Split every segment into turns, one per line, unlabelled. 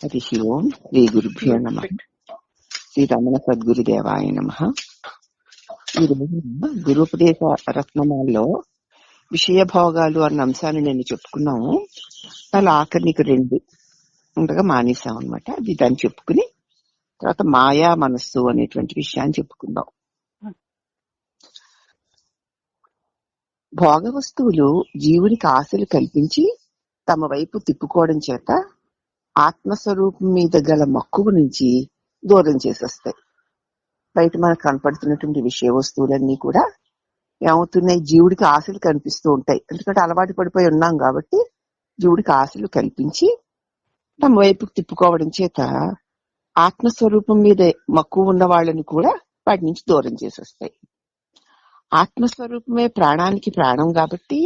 హరి ఓం శ్రీ గురుభ్యో నమః. శ్రీ రమణ సద్గురుదేవాయ నమః. ఈ రోజు గురుపదేశ రత్నమాల్లో విషయ భోగాలు అన్న అంశాన్ని నేను చెప్పుకున్నాము. అలా ఆఖరికి 2 ఉండగా మానేసాం అనమాట. అది దాన్ని చెప్పుకుని తర్వాత మాయా మనస్సు అనేటువంటి విషయాన్ని చెప్పుకుందాం. భోగ వస్తువులు జీవునికి ఆశలు కల్పించి తమ వైపు తిప్పుకోవడం చేత ఆత్మస్వరూపం మీద గల మక్కువ నుంచి దూరం చేసేస్తాయి. బయట మనకు కనపడుతున్నటువంటి విషయ వస్తువులన్నీ కూడా ఏమవుతున్నాయి, జీవుడికి ఆశలు కనిపిస్తూ ఉంటాయి. ఎందుకంటే అలవాటు పడిపోయి ఉన్నాం కాబట్టి జీవుడికి ఆశలు కల్పించి తమ వైపుకు తిప్పుకోవడం చేత ఆత్మస్వరూపం మీద మక్కువ ఉన్న వాళ్ళని కూడా వాటి నుంచి దూరం చేసేస్తాయి. ఆత్మస్వరూపమే ప్రాణానికి ప్రాణం కాబట్టి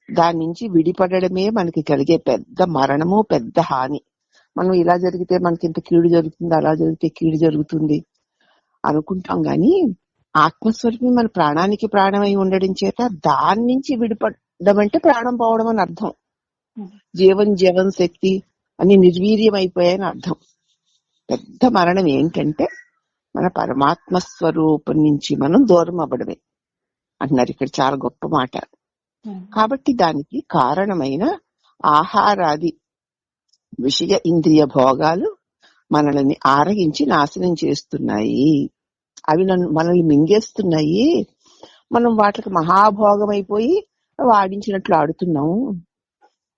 దాని నుంచి విడిపడమే మనకి కలిగే పెద్ద మరణము, పెద్ద హాని. మనం ఇలా జరిగితే మనకి ఇంత కీడు జరుగుతుంది, అలా జరిగితే కీడు జరుగుతుంది అనుకుంటాం గాని ఆత్మస్వరూపం మన ప్రాణానికి ప్రాణమై ఉండడం చేత దాని నుంచి విడిపడడం అంటే ప్రాణం పోవడం అని అర్థం. జీవన్ శక్తి అని నిర్వీర్యం అయిపోయాయని అర్థం. పెద్ద మరణం ఏంటంటే మన పరమాత్మ స్వరూపం నుంచి మనం దూరం అవ్వడమే అంటున్నారు. ఇక్కడ చాలా గొప్ప మాట. కాబట్టి దానికి కారణమైన ఆహారాది విషయ ఇంద్రియ భోగాలు మనల్ని ఆరగించి నాశనం చేస్తున్నాయి. అవి మనల్ని మింగేస్తున్నాయి. మనం వాటికి మహాభోగం అయిపోయి వాడించినట్లు ఆడుతున్నాము.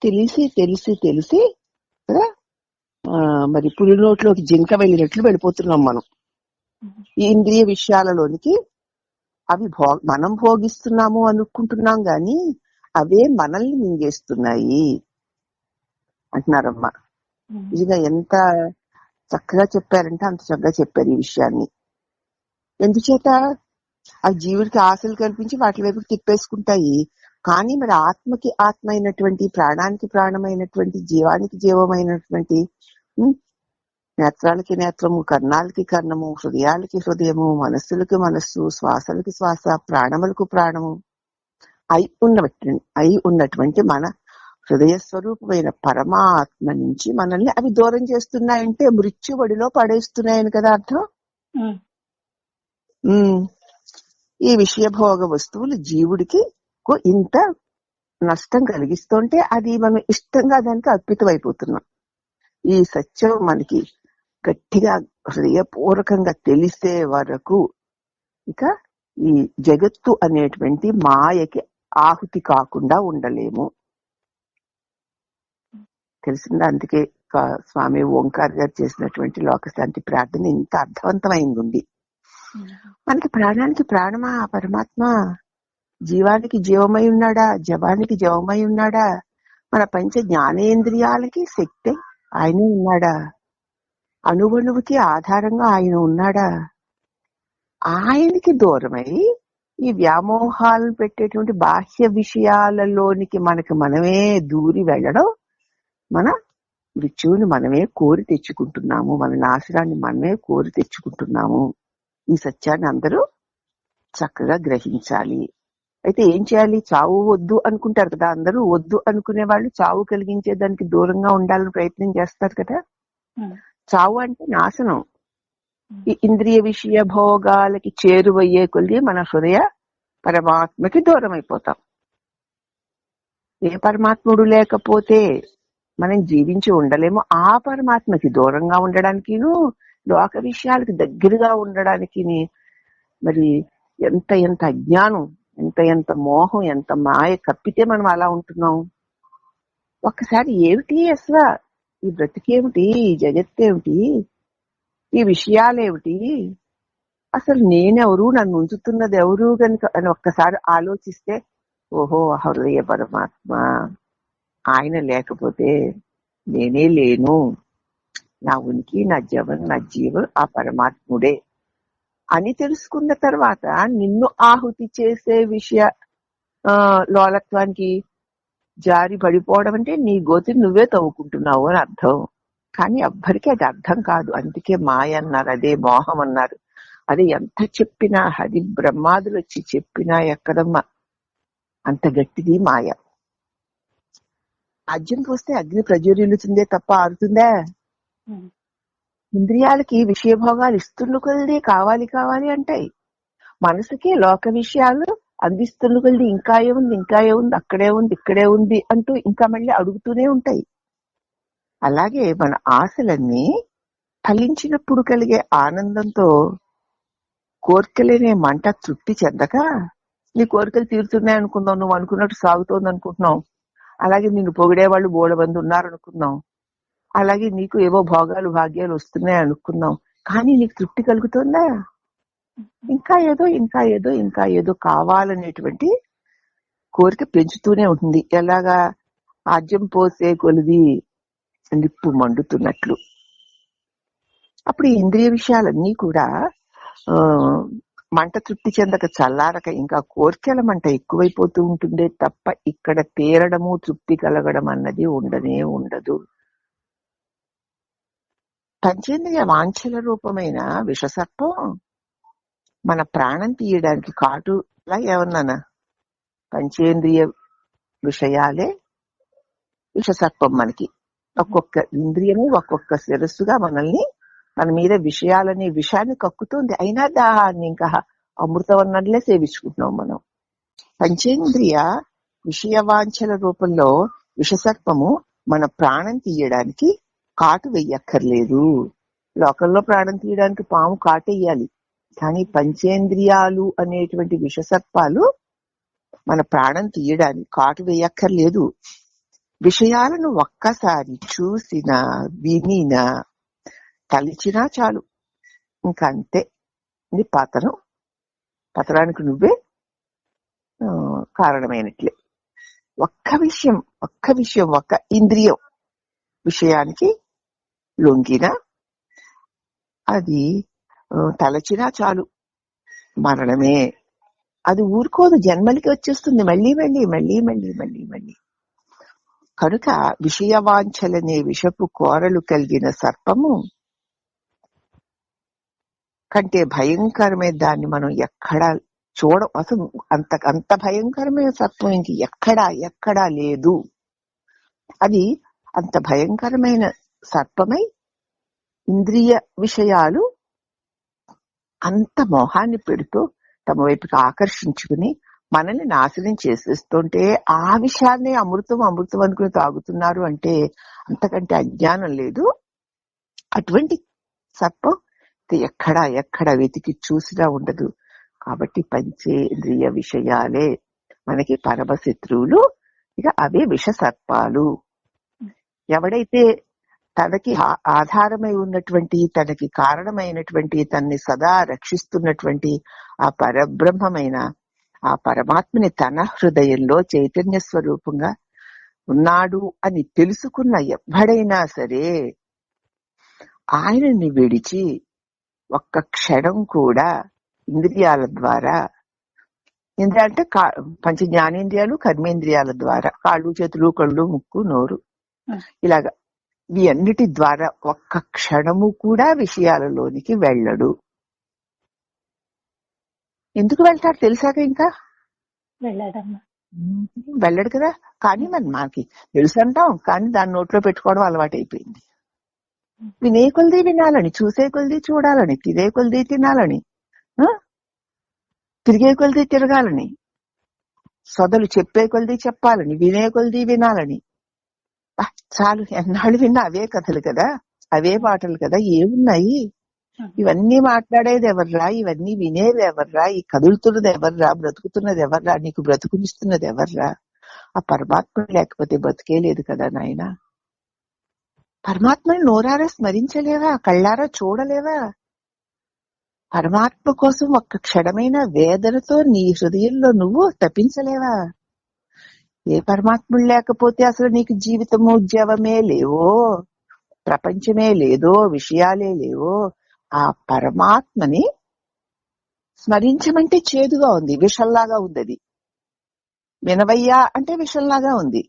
తెలిసి తెలిసి తెలిసి కదా మరి పులి నోట్లోకి జింక వెళ్ళినట్లు వెళ్ళిపోతున్నాం మనం ఈ ఇంద్రియ విషయాలలోనికి. అవి మనం భోగిస్తున్నాము అనుకుంటున్నాం గాని అవే మనల్ని మింగేస్తున్నాయి అంటున్నారమ్మా. నిజంగా ఎంత చక్కగా చెప్పారంటే అంత చక్కగా చెప్పారు ఈ విషయాన్ని. ఎందుచేత ఆ జీవుడికి ఆశలు కల్పించి వాటి వైపు తిప్పేసుకుంటాయి. కానీ మరి ఆత్మకి ఆత్మ అయినటువంటి, ప్రాణానికి ప్రాణమైనటువంటి, జీవానికి జీవమైనటువంటి, నేత్రాలకి నేత్రము, కర్ణాలకి కర్ణము, హృదయాలకి హృదయము, మనస్సులకి మనస్సు, శ్వాసలకి శ్వాస, ప్రాణములకు ప్రాణము అయి ఉన్నటువంటి మన హృదయ స్వరూపమైన పరమాత్మ నుంచి మనల్ని అవి దూరం చేస్తున్నాయంటే మృత్యువడిలో పడేస్తున్నాయని కదా అర్థం. ఈ విషయభోగ వస్తువులు జీవుడికి ఇంత నష్టం కలిగిస్తుంటే అది మనం ఇష్టంగా దానికి అర్పితమైపోతున్నాం. ఈ సత్యం మనకి గట్టిగా హృదయపూర్వకంగా తెలిసే వరకు ఇక ఈ జగత్తు అనేటువంటి మాయకి ఆహుతి కాకుండా ఉండలేము. తెలిసిందా? అందుకే స్వామి ఓంకార్ గారు చేసినటువంటి లోకశాంతి ప్రార్థన ఇంత అర్థవంతమైంది ఉంది. మనకి ప్రాణానికి ప్రాణమా పరమాత్మ, జీవానికి జీవమై ఉన్నాడా, జవానికి జవమై ఉన్నాడా, మన పంచ జ్ఞానేంద్రియాలకి శక్తి ఆయనే ఉన్నాడా, అణువణువుకి ఆధారంగా ఆయన ఉన్నాడా. ఆయనకి దూరమై ఈ వ్యామోహాలను పెట్టేటువంటి బాహ్య విషయాలలోనికి మనమే దూరి వెళ్ళడం మన మృత్యువుని మనమే కోరి తెచ్చుకుంటున్నాము, మన నాశనాన్ని మనమే కోరి తెచ్చుకుంటున్నాము. ఈ సత్యాన్ని అందరూ చక్కగా గ్రహించాలి. అయితే ఏం చేయాలి? చావు వద్దు అనుకుంటారు కదా అందరూ. వద్దు అనుకునే వాళ్ళు చావు కలిగించే దానికి దూరంగా ఉండాలని ప్రయత్నం చేస్తారు కదా. చావు అంటే నాశనం. ఈ ఇంద్రియ విషయ భోగాలకి చేరువయ్యే కొద్ది మన హృదయ పరమాత్మకి దూరం అయిపోతాం. ఏ పరమాత్ముడు లేకపోతే మనం జీవించి ఉండలేము. ఆ పరమాత్మకి దూరంగా ఉండడానికి, లోక విషయాలకు దగ్గరగా ఉండడానికి మరి ఎంత అజ్ఞానం, ఎంత మోహం, ఎంత మాయ కప్పితే మనం అలా ఉంటున్నాం. ఒక్కసారి ఏమిటి అసలు ఈ బ్రతికేమిటి, ఈ జగత్తేమిటి, ఈ విషయాలేమిటి, అసలు నేనెవరు, నన్ను ఉంచుతున్నది ఎవరు కనుక అని ఒక్కసారి ఆలోచిస్తే, ఓహో హృదయ పరమాత్మ, ఆయన లేకపోతే నేనే లేను, నా ఉనికి, నా జీవం ఆ పరమాత్ముడే అని తెలుసుకున్న తర్వాత నిన్ను ఆహుతి చేసే విషయ లోలత్వానికి జారి పడిపోవడం అంటే నీ గోతిని నువ్వే తవ్వుకుంటున్నావు అని అర్థం. కానీ ఎవ్వరికీ అది అర్థం కాదు. అందుకే మాయ అన్నారు, అదే మోహం అన్నారు. అది ఎంత చెప్పినా, అది బ్రహ్మాదులు వచ్చి చెప్పినా ఎక్కడమ్మా అంత గట్టిది మాయ. అగ్ని పోస్తే అగ్ని ప్రజ్వరిల్లుతుందే తప్ప ఆరుతుందా? ఇంద్రియాలకి విషయభోగాలు ఇస్తున్న కొలది కావాలి కావాలి అంటాయి. మనసుకి లోక విషయాలు అందిస్తున్న కొలది ఇంకా ఏముంది, ఇంకా ఏముంది, అక్కడే ఉంది, ఇక్కడే ఉంది అంటూ ఇంకా మళ్ళీ అడుగుతూనే ఉంటాయి. అలాగే మన ఆశలన్నీ ఫలించినప్పుడు కలిగే ఆనందంతో కోరికలేనే మంట తృప్తి చెందక, నీ కోరికలు తీరుతున్నాయి అనుకుందాం, నువ్వు అనుకున్నట్టు సాగుతోంది అనుకుంటున్నావు, అలాగే నిన్ను పొగిడేవాళ్ళు బోలెమంది ఉన్నారనుకుందాం, అలాగే నీకు ఏవో భోగాలు భాగ్యాలు వస్తున్నాయి అనుకున్నాం, కానీ నీకు తృప్తి కలుగుతుందా? ఇంకా ఏదో ఇంకా ఏదో ఇంకా ఏదో కావాలనేటువంటి కోరిక పెంచుతూనే ఉంటుంది. ఎలాగా ఆజ్యం పోసే కొలిది నిప్పు మండుతున్నట్లు. అప్పుడు ఈ ఇంద్రియ విషయాలన్నీ కూడా మంట తృప్తి చెందక చల్లారక ఇంకా కోరికల మంట ఎక్కువైపోతూ ఉంటుందే తప్ప ఇక్కడ తీరడము తృప్తి కలగడం అన్నది ఉండనే ఉండదు. పంచేంద్రియ వాంఛల రూపమైన విషసర్పం మన ప్రాణం తీయడానికి కాటులా ఏమన్నానా, పంచేంద్రియ విషయాలే విషసర్పం. మనకి ఒక్కొక్క ఇంద్రియము ఒక్కొక్క శిరస్సుగా మనల్ని మన మీద విషయాలనే విషయాన్ని కక్కుతుంది. అయినా దాన్ని ఇంకా అమృతం అన్నట్లే సేవించుకుంటున్నాం మనం. పంచేంద్రియ విషయవాంఛల రూపంలో విషసర్పము మన ప్రాణం తీయడానికి కాటు వెయ్యక్కర్లేదు. లోకంలో ప్రాణం తీయడానికి పాము కాటెయ్యాలి, కానీ పంచేంద్రియాలు అనేటువంటి విషసర్పాలు మన ప్రాణం తీయడానికి కాటు వేయక్కర్లేదు. విషయాలను ఒక్కసారి చూసినా వినినా తలిచినా చాలు, ఇంకంతే. నీ పతనానికి నువ్వే కారణమైనట్లే. ఒక్క విషయం ఒక్క ఇంద్రియం విషయానికి లొంగినా, అది తలచినా చాలు, మరణమే. అది ఊరుకోదు, జన్మలకి వచ్చేస్తుంది మళ్ళీ మళ్ళీ మళ్ళీ మళ్ళీ మళ్ళీ మళ్ళీ. కనుక విషయవాంఛలనే విషపు కోరలు కలిగిన సర్పము కంటే భయంకరమైన దాన్ని మనం ఎక్కడా అసలు అంత భయంకరమైన సర్పం ఇంక ఎక్కడా లేదు. అది అంత భయంకరమైన సర్పమై ఇంద్రియ విషయాలు అంత మోహాన్ని పెడుతూ తమ వైపుకి ఆకర్షించుకుని మనల్ని నాశనం చేసేస్తుంటే ఆ విషయాన్ని అమృతం అనుకుని తాగుతున్నారు అంటే అంతకంటే అజ్ఞానం లేదు. అటువంటి సర్పం ఎక్కడ వెతికి చూసినా ఉండదు. కాబట్టి పంచేంద్రియ విషయాలే మనకి పరమశత్రువులు. ఇక అవే విష సర్పాలు. ఎవడైతే తనకి ఆధారమై ఉన్నటువంటి, తనకి కారణమైనటువంటి, తనని సదా రక్షిస్తున్నటువంటి ఆ పరబ్రహ్మమైన ఆ పరమాత్మని తన హృదయంలో చైతన్య స్వరూపంగా ఉన్నాడు అని తెలుసుకున్న ఎవడైనా సరే ఆయనని విడిచి ఒక్క క్షణం కూడా ఇంద్రియాల ద్వారా, ఇంద్రియాలు అంటే పంచ జ్ఞానేంద్రియాలు కర్మేంద్రియాల ద్వారా, కాళ్ళు చేతులు కళ్ళు ముక్కు నోరు ఇలాగా ఈ అన్నిటి ద్వారా ఒక్క క్షణము కూడా విషయాలలోనికి వెళ్ళడు. ఎందుకు వెళ్తాడు తెలుసాక? ఇంకా వెళ్ళడు కదా. కానీ మనకి తెలుసు అంటాం, కానీ దాన్ని నోట్లో పెట్టుకోవడం అలవాటు అయిపోయింది. వినే కొలది వినాలని, చూసే కొలది చూడాలని, తినే కొలది తినాలని, తిరిగే కొలది తిరగాలని, సొదలు చెప్పే కొలది చెప్పాలని, వినే కొలది వినాలని. చాలు, ఎన్నాళ్ళు విన్నా అవే కథలు కదా, అవే పాటలు కదా, ఏమున్నాయి? ఇవన్నీ మాట్లాడేది ఎవర్రా? ఇవన్నీ వినేది ఎవర్రా? ఈ కదులుతున్నది ఎవర్రా? బ్రతుకుతున్నది ఎవర్రా? నీకు బ్రతుకునిస్తున్నది ఎవర్రా? ఆ పరమాత్మ లేకపోతే బతికే లేదు కదా నాయన. పరమాత్మని నోరారా స్మరించలేవా? కళ్ళారా చూడలేవా? పరమాత్మ కోసం ఒక్క క్షణమైన వేదనతో నీ హృదయంలో నువ్వు తప్పించలేవా? ఏ పరమాత్ముడు లేకపోతే అసలు నీకు జీవితము ఉద్యమమే లేవో, ప్రపంచమే లేదో, విషయాలే లేవో. ఆ పరమాత్మని స్మరించమంటే చేదుగా ఉంది, విషంలాగా ఉంది. అది వినవయ్యా అంటే విషంలాగా ఉంది.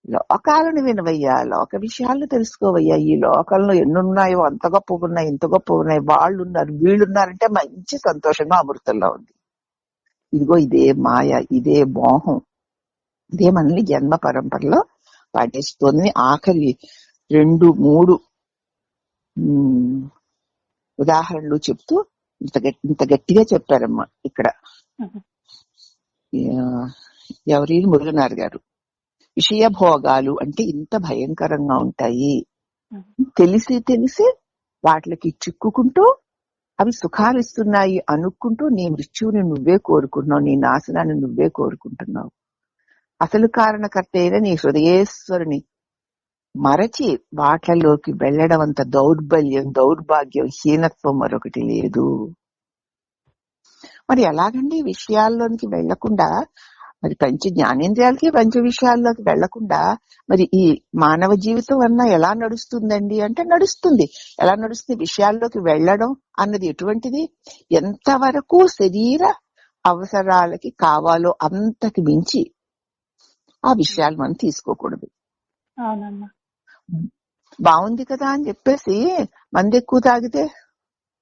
లోకాలను వినవయ్యా, లోక విషయాలను తెలుసుకోవయ్యా. ఈ లోకంలో ఎన్నున్నాయో, అంత గొప్ప ఉన్నాయి, ఇంత గొప్ప ఉన్నాయి, వాళ్ళు ఉన్నారు వీళ్ళున్నారంటే మంచి సంతోషంగా అమృతంలో ఉంది. ఇదిగో ఇదే మాయ, ఇదే మోహం, ఇదే మనల్ని జన్మ పరంపరలో పడేస్తోంది. ఆఖరి 2-3 ఉదాహరణలు చెప్తూ ఇంత గట్టిగా చెప్పారమ్మా ఇక్కడ. ఎవరి మురుగనార్ గారు, విషయ భోగాలు అంటే ఇంత భయంకరంగా ఉంటాయి, తెలిసి తెలిసి వాటికి చిక్కుకుంటూ అవి సుఖాలు ఇస్తున్నాయి అనుకుంటూ నీ మృత్యువుని నువ్వే కోరుకుంటున్నావు, నీ నాశనాన్ని నువ్వే కోరుకుంటున్నావు. అసలు కారణకర్త అయిన నీ హృదయేశ్వరుని మరచి వాట్లలోకి వెళ్లడం అంత దౌర్భాగ్యం, హీనత్వం మరొకటి లేదు. మరి ఎలాగండి విషయాల్లోనికి వెళ్లకుండా, మరి పంచ జ్ఞానేంద్రియాలకి పంచ విషయాల్లోకి వెళ్లకుండా మరి ఈ మానవ జీవితం అన్నా ఎలా నడుస్తుందండి అంటే నడుస్తుంది. ఎలా నడుస్తుంది? విషయాల్లోకి వెళ్లడం అన్నది ఎటువంటిది? ఎంతవరకు శరీర అవసరాలకి కావాలో అంతకు మించి ఆ విషయాలు మనం తీసుకోకూడదు. బాగుంది కదా అని చెప్పేసి మందు ఎక్కువ తాగితే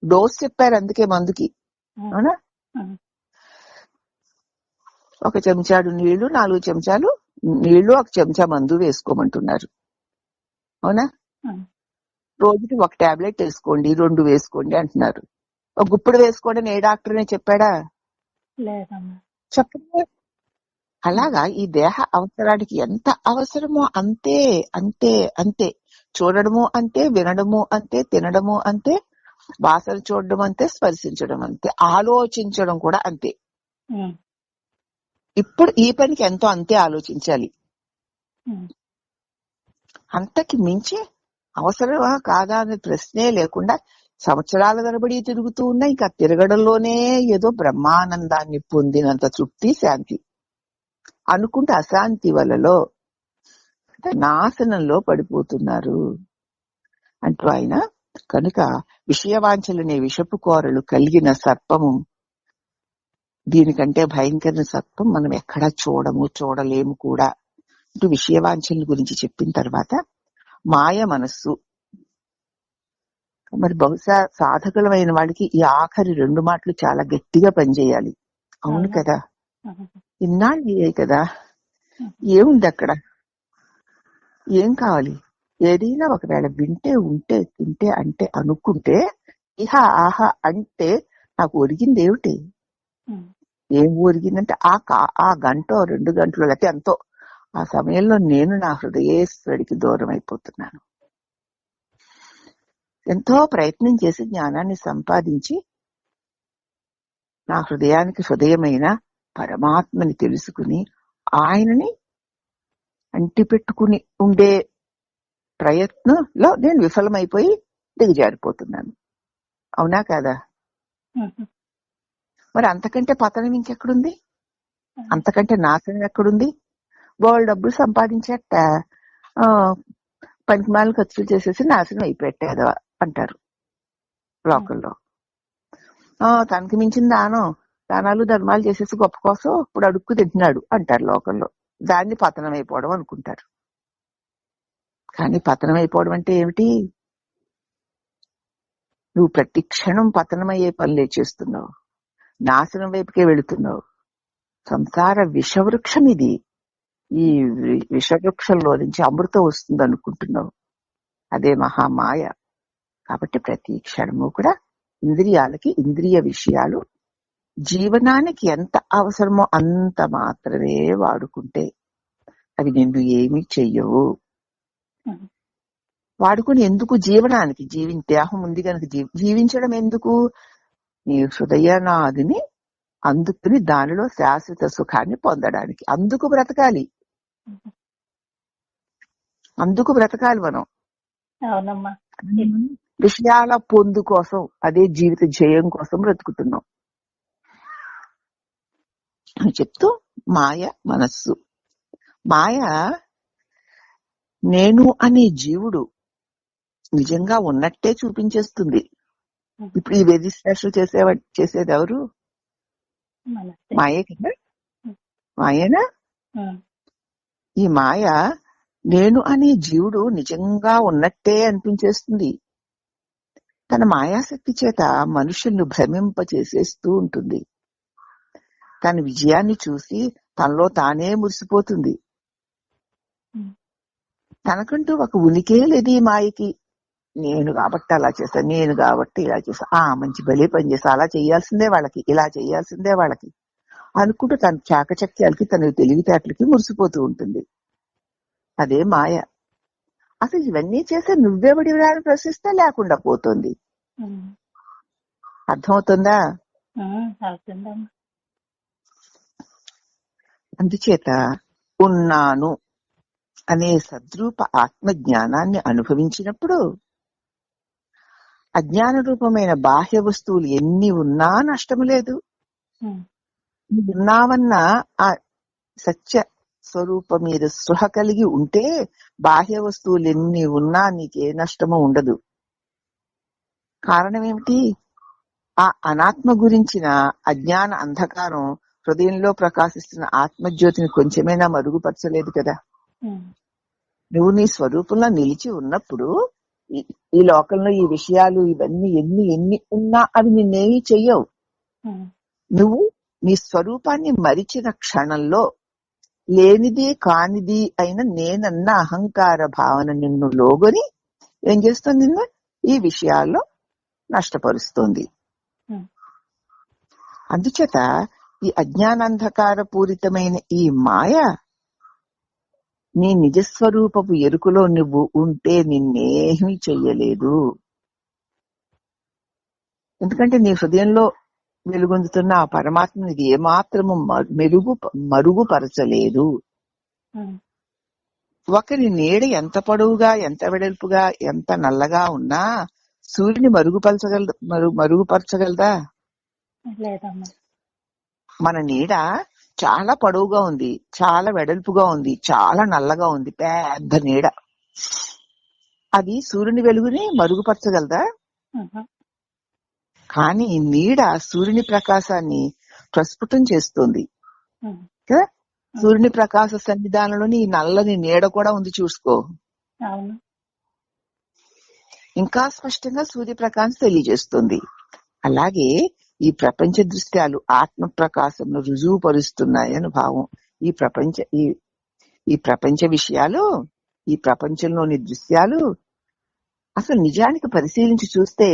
డోస్ చెప్పారు, అందుకే మందుకి. అవునా? 1 చెంచాడు నీళ్లు, 4 చెంచాలు నీళ్లు, 1 చెంచా మందు వేసుకోమంటున్నారు. అవునా? రోజుకి 1 టాబ్లెట్ వేసుకోండి, 2 వేసుకోండి అంటున్నారు. 1 గుప్పుడు వేసుకోండి అని ఏ డాక్టర్నే చెప్పాడా? చెప్పండి. అలాగా ఈ దేహ అవసరానికి ఎంత అవసరమో అంతే అంతే అంతే. చూడడము అంతే, వినడము అంతే, తినడము అంతే, వాసన చూడడం అంతే, స్పర్శించడం అంతే, ఆలోచించడం కూడా అంతే. ఇప్పుడు ఈ పనికి ఎంతో అంతే ఆలోచించాలి. అంతకి మించి అవసరమా కాదా అనే ప్రశ్నే లేకుండా సంవత్సరాల తరబడి తిరుగుతూ ఉన్నా ఇంకా తిరగడంలోనే ఏదో బ్రహ్మానందాన్ని పొందినంత తృప్తి, శాంతి అనుకుంటే అశాంతి వలలో నాశనంలో పడిపోతున్నారు అంటూ ఆయన. కనుక విషయవాంఛలనే విషపు కోరలు కలిగిన సర్పము, దీనికంటే భయంకర సర్పం మనం ఎక్కడా చూడలేము కూడా అంటూ విషయవాంఛల గురించి చెప్పిన తర్వాత మాయ మనస్సు. మరి బహుశా సాధకులమైన వాడికి ఈ ఆఖరి 2 మాటలు చాలా గట్టిగా పనిచేయాలి. అవును కదా, ఇన్నాళ్ళు అయ్యాయి కదా, ఏముంది అక్కడ, ఏం కావాలి? ఏదైనా ఒకవేళ వింటే, ఉంటే, తింటే, అంటే, అనుకుంటే, ఇహ ఆహా అంటే నాకు ఒరిగింది ఏమిటి? ఏం ఒరిగిందంటే ఆ గంట 2 గంటలు లేకపోతే ఎంతో ఆ సమయంలో నేను నా హృదయేశ్వరుడికి దూరం అయిపోతున్నాను. ఎంతో ప్రయత్నం చేసి జ్ఞానాన్ని సంపాదించి నా హృదయానికి హృదయమైన పరమాత్మని తెలుసుకుని ఆయనని అంటిపెట్టుకుని ఉండే ప్రయత్నంలో నేను విఫలమైపోయి దిగజారిపోతున్నాను. అవునా కాదా? మరి అంతకంటే పతనం ఇంకెక్కడుంది? అంతకంటే నాశనం ఎక్కడుంది? బోల్డ్ డబ్బులు సంపాదించేట పనికిమాలను ఖర్చులు చేసేసి నాశనం అయిపోయాడు అంటారు లోకల్లో. తనకి మించిన దానాలు ధర్మాలు చేసేసి గొప్ప కోసం ఇప్పుడు అడుక్కు తింటున్నాడు అంటారు లోకల్లో. దాన్ని పతనం అయిపోవడం అనుకుంటారు. కానీ పతనం అయిపోవడం అంటే ఏమిటి? నువ్వు ప్రతి క్షణం పతనమయ్యే పనులే చేస్తున్నావు, నాశనం వైపుకే వెళుతున్నావు. సంసార విషవృక్షం ఇది. ఈ విషవృక్షంలో నుంచి అమృతం వస్తుంది అనుకుంటున్నావు, అదే మహామాయ. కాబట్టి ప్రతి క్షణము కూడా ఇంద్రియాలకి, ఇంద్రియ విషయాలు జీవనానికి ఎంత అవసరమో అంత మాత్రమే వాడుకుంటే అవి నిన్ను ఏమీ చెయ్యవు. వాడుకుని ఎందుకు? జీవనానికి, దేహం ఉంది కనుక జీవించడం ఎందుకు? నీ హృదయనాదిని అందుకుని దానిలో శాశ్వత సుఖాన్ని పొందడానికి. అందుకు బ్రతకాలి మనం. విషయాల పొందు కోసం, అదే జీవిత జయం కోసం బ్రతుకుతున్నాం అని చెప్తూ మాయ మనస్సు. మాయ నేను అనే జీవుడు నిజంగా ఉన్నట్టే చూపించేస్తుంది. ఇప్పుడు ఈ రిజిస్ట్రేషన్ చేసేది ఎవరు? మాయే కదా, మాయేనా? ఈ మాయ నేను అనే జీవుడు నిజంగా ఉన్నట్టే అనిపించేస్తుంది. తన మాయాశక్తి చేత మనుషులను భ్రమింపచేసేస్తూ ఉంటుంది. తన విజయాన్ని చూసి తనలో తానే మురిసిపోతుంది. తనకంటూ ఒక ఉనికే లేదు ఈ మాయకి. నేను కాబట్టి అలా చేశాను, నేను కాబట్టి ఇలా చేశాను, మంచి భలే పని చేశా, అలా చేయాల్సిందే వాళ్ళకి, ఇలా చేయాల్సిందే వాళ్ళకి అనుకుంటూ తన చాకచక్యాలకి, తన తెలివితేటలకి మురిసిపోతూ ఉంటుంది. అదే మాయ. అసలు ఇవన్నీ చేస్తే నువ్వెవడి అని ప్రశ్నిస్తే లేకుండా పోతుంది. అర్థమవుతుందా? అందుచేత ఉన్నాను అనే సద్రూప ఆత్మ జ్ఞానాన్ని అనుభవించినప్పుడు అజ్ఞాన రూపమైన బాహ్య వస్తువులు ఎన్ని ఉన్నా నష్టము లేదు. ఉన్నావన్న ఆ సత్య స్వరూపం మీద స్పృహ కలిగి ఉంటే బాహ్య వస్తువులు ఎన్ని ఉన్నా నీకే నష్టము ఉండదు. కారణం ఏమిటి? ఆ అనాత్మ గురించిన అజ్ఞాన అంధకారం హృదయంలో ప్రకాశిస్తున్న ఆత్మజ్యోతిని కొంచెమైనా మరుగుపరచలేదు కదా. నువ్వు నీ స్వరూపంలో నిలిచి ఉన్నప్పుడు ఈ లోకంలో ఈ విషయాలు ఇవన్నీ ఎన్ని ఉన్నా అవి నిన్నేమీ చెయ్యవు. నువ్వు నీ స్వరూపాన్ని మరిచిన క్షణంలో లేనిది కానిది అయిన నేనన్న అహంకార భావన నిన్ను లోగొని ఏం చేస్తుంది? నిన్ను ఈ విషయాల్లో నష్టపరుస్తుంది. అందుచేత ఈ అజ్ఞానాంధకార పూరితమైన ఈ మాయ నీ నిజస్వరూపపు ఎరుకలో నువ్వు ఉంటే నిన్నేమీ చెయ్యలేదు. ఎందుకంటే నీ హృదయంలో వెలుగొందుతున్న ఆ పరమాత్మని ఇది ఏమాత్రము మరుగుపరచలేదు. ఒకరి నీడ ఎంత పొడవుగా, ఎంత వెడల్పుగా, ఎంత నల్లగా ఉన్నా సూర్యుని మరుగుపరచగలదా? మన నీడ చాలా పొడవుగా ఉంది, చాలా వెడల్పుగా ఉంది, చాలా నల్లగా ఉంది, పెద్ద నీడ. అది సూర్యుని వెలుగుని మరుగుపరచగలదా? కానీ ఈ నీడ సూర్యుని ప్రకాశాన్ని ప్రస్ఫుటం చేస్తుంది కదా. సూర్యుని ప్రకాశ సన్నిధానంలోని ఈ నల్లని నీడ కూడా ఉంది, చూసుకో. ఇంకా స్పష్టంగా సూర్యప్రకాశం తెలియజేస్తుంది. అలాగే ఈ ప్రపంచ దృశ్యాలు ఆత్మ ప్రకాశంను రుజువుపరుస్తున్నాయని భావం. ఈ ప్రపంచ విషయాలు, ఈ ప్రపంచంలోని దృశ్యాలు అసలు నిజానికి పరిశీలించి చూస్తే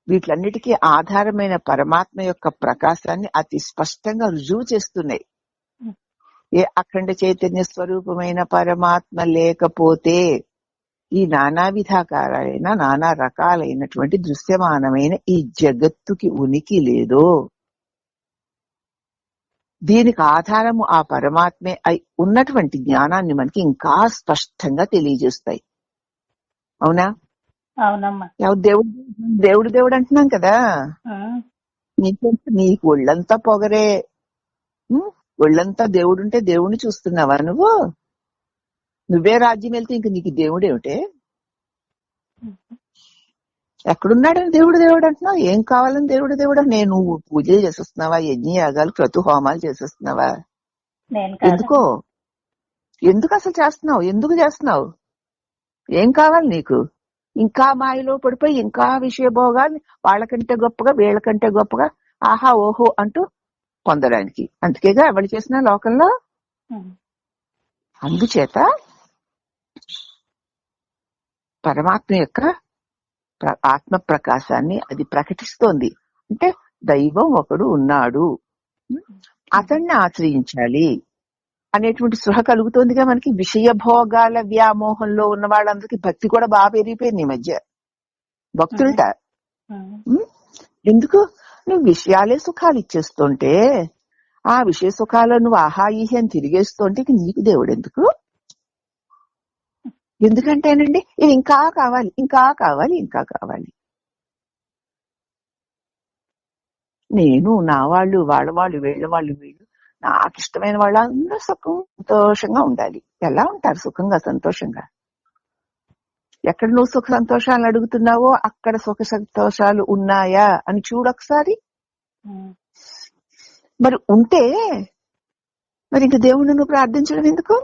వీటిలన్నిటికీ ఆధారమైన పరమాత్మ యొక్క ప్రకాశాన్ని అతి స్పష్టంగా రుజువు చేస్తున్నాయి. ఏ అఖండ చైతన్య స్వరూపమైన పరమాత్మ లేకపోతే ఈ నానా విధాకారైన నానా రకాలైనటువంటి దృశ్యమానమైన ఈ జగత్తుకి ఉనికి లేదో. దీనికి ఆధారము ఆ పరమాత్మే అయి ఉన్నటువంటి జ్ఞానాన్ని మనకి ఇంకా స్పష్టంగా తెలియజేస్తాయి. అవునా?
అవునమ్మా.
దేవుడు దేవుడు దేవుడు అంటున్నాం కదా. నీకు ఒళ్ళంతా పొగరే, ఒళ్ళంతా దేవుడుంటే దేవుడిని చూస్తున్నావా నువ్వు? నువ్వే రాజ్యం వెళ్తే ఇంక నీకు దేవుడు ఏమిటే? ఎక్కడున్నాడని దేవుడు దేవుడు అంటున్నావు? ఏం కావాలని దేవుడు దేవుడు? నేను పూజలు చేసేస్తున్నావా? యజ్ఞయాగాలు క్రతు హోమాలు చేసేస్తున్నావా? ఎందుకు అసలు చేస్తున్నావు? ఎందుకు చేస్తున్నావు? ఏం కావాలి నీకు? ఇంకా మాయలో పడిపోయి ఇంకా విషయభోగాన్ని వాళ్ళకంటే గొప్పగా వీళ్ళకంటే గొప్పగా ఆహా ఓహో అంటూ పొందడానికి. అందుకేగా ఎవరు చేసిన లోకంలో. అందుచేత పరమాత్మ యొక్క ఆత్మ ప్రకాశాన్ని అది ప్రకటిస్తోంది. అంటే దైవం ఒకడు ఉన్నాడు, అతన్ని ఆశ్రయించాలి అనేటువంటి స్పృహ కలుగుతోందిగా మనకి. విషయ భోగాల వ్యామోహంలో ఉన్న వాళ్ళందరికీ భక్తి కూడా బాగా పెరిగిపోయింది ఈ మధ్య. భక్తులట ఎందుకు? నువ్వు విషయాలే సుఖాలు ఇచ్చేస్తుంటే, ఆ విషయ సుఖాలను నువ్వు ఆహాయిహి అని తిరిగేస్తుంటే నీకు దేవుడు ఎందుకు? ఎందుకంటేనండి ఇది ఇంకా కావాలి, ఇంకా కావాలి, ఇంకా కావాలి. నేను, నా వాళ్ళు, వాళ్ళ వాళ్ళు, వీళ్ళ వాళ్ళు, వీళ్ళు, నాకు ఇష్టమైన వాళ్ళందరూ సంతోషంగా ఉండాలి. ఎలా ఉంటారు సుఖంగా సంతోషంగా? ఎక్కడ నువ్వు సుఖ సంతోషాలు అడుగుతున్నావో అక్కడ సుఖ సంతోషాలు ఉన్నాయా అని చూడొకసారి. మరి ఉంటే మరి ఇంక దేవుణ్ణి నువ్వు ప్రార్థించడం ఎందుకు?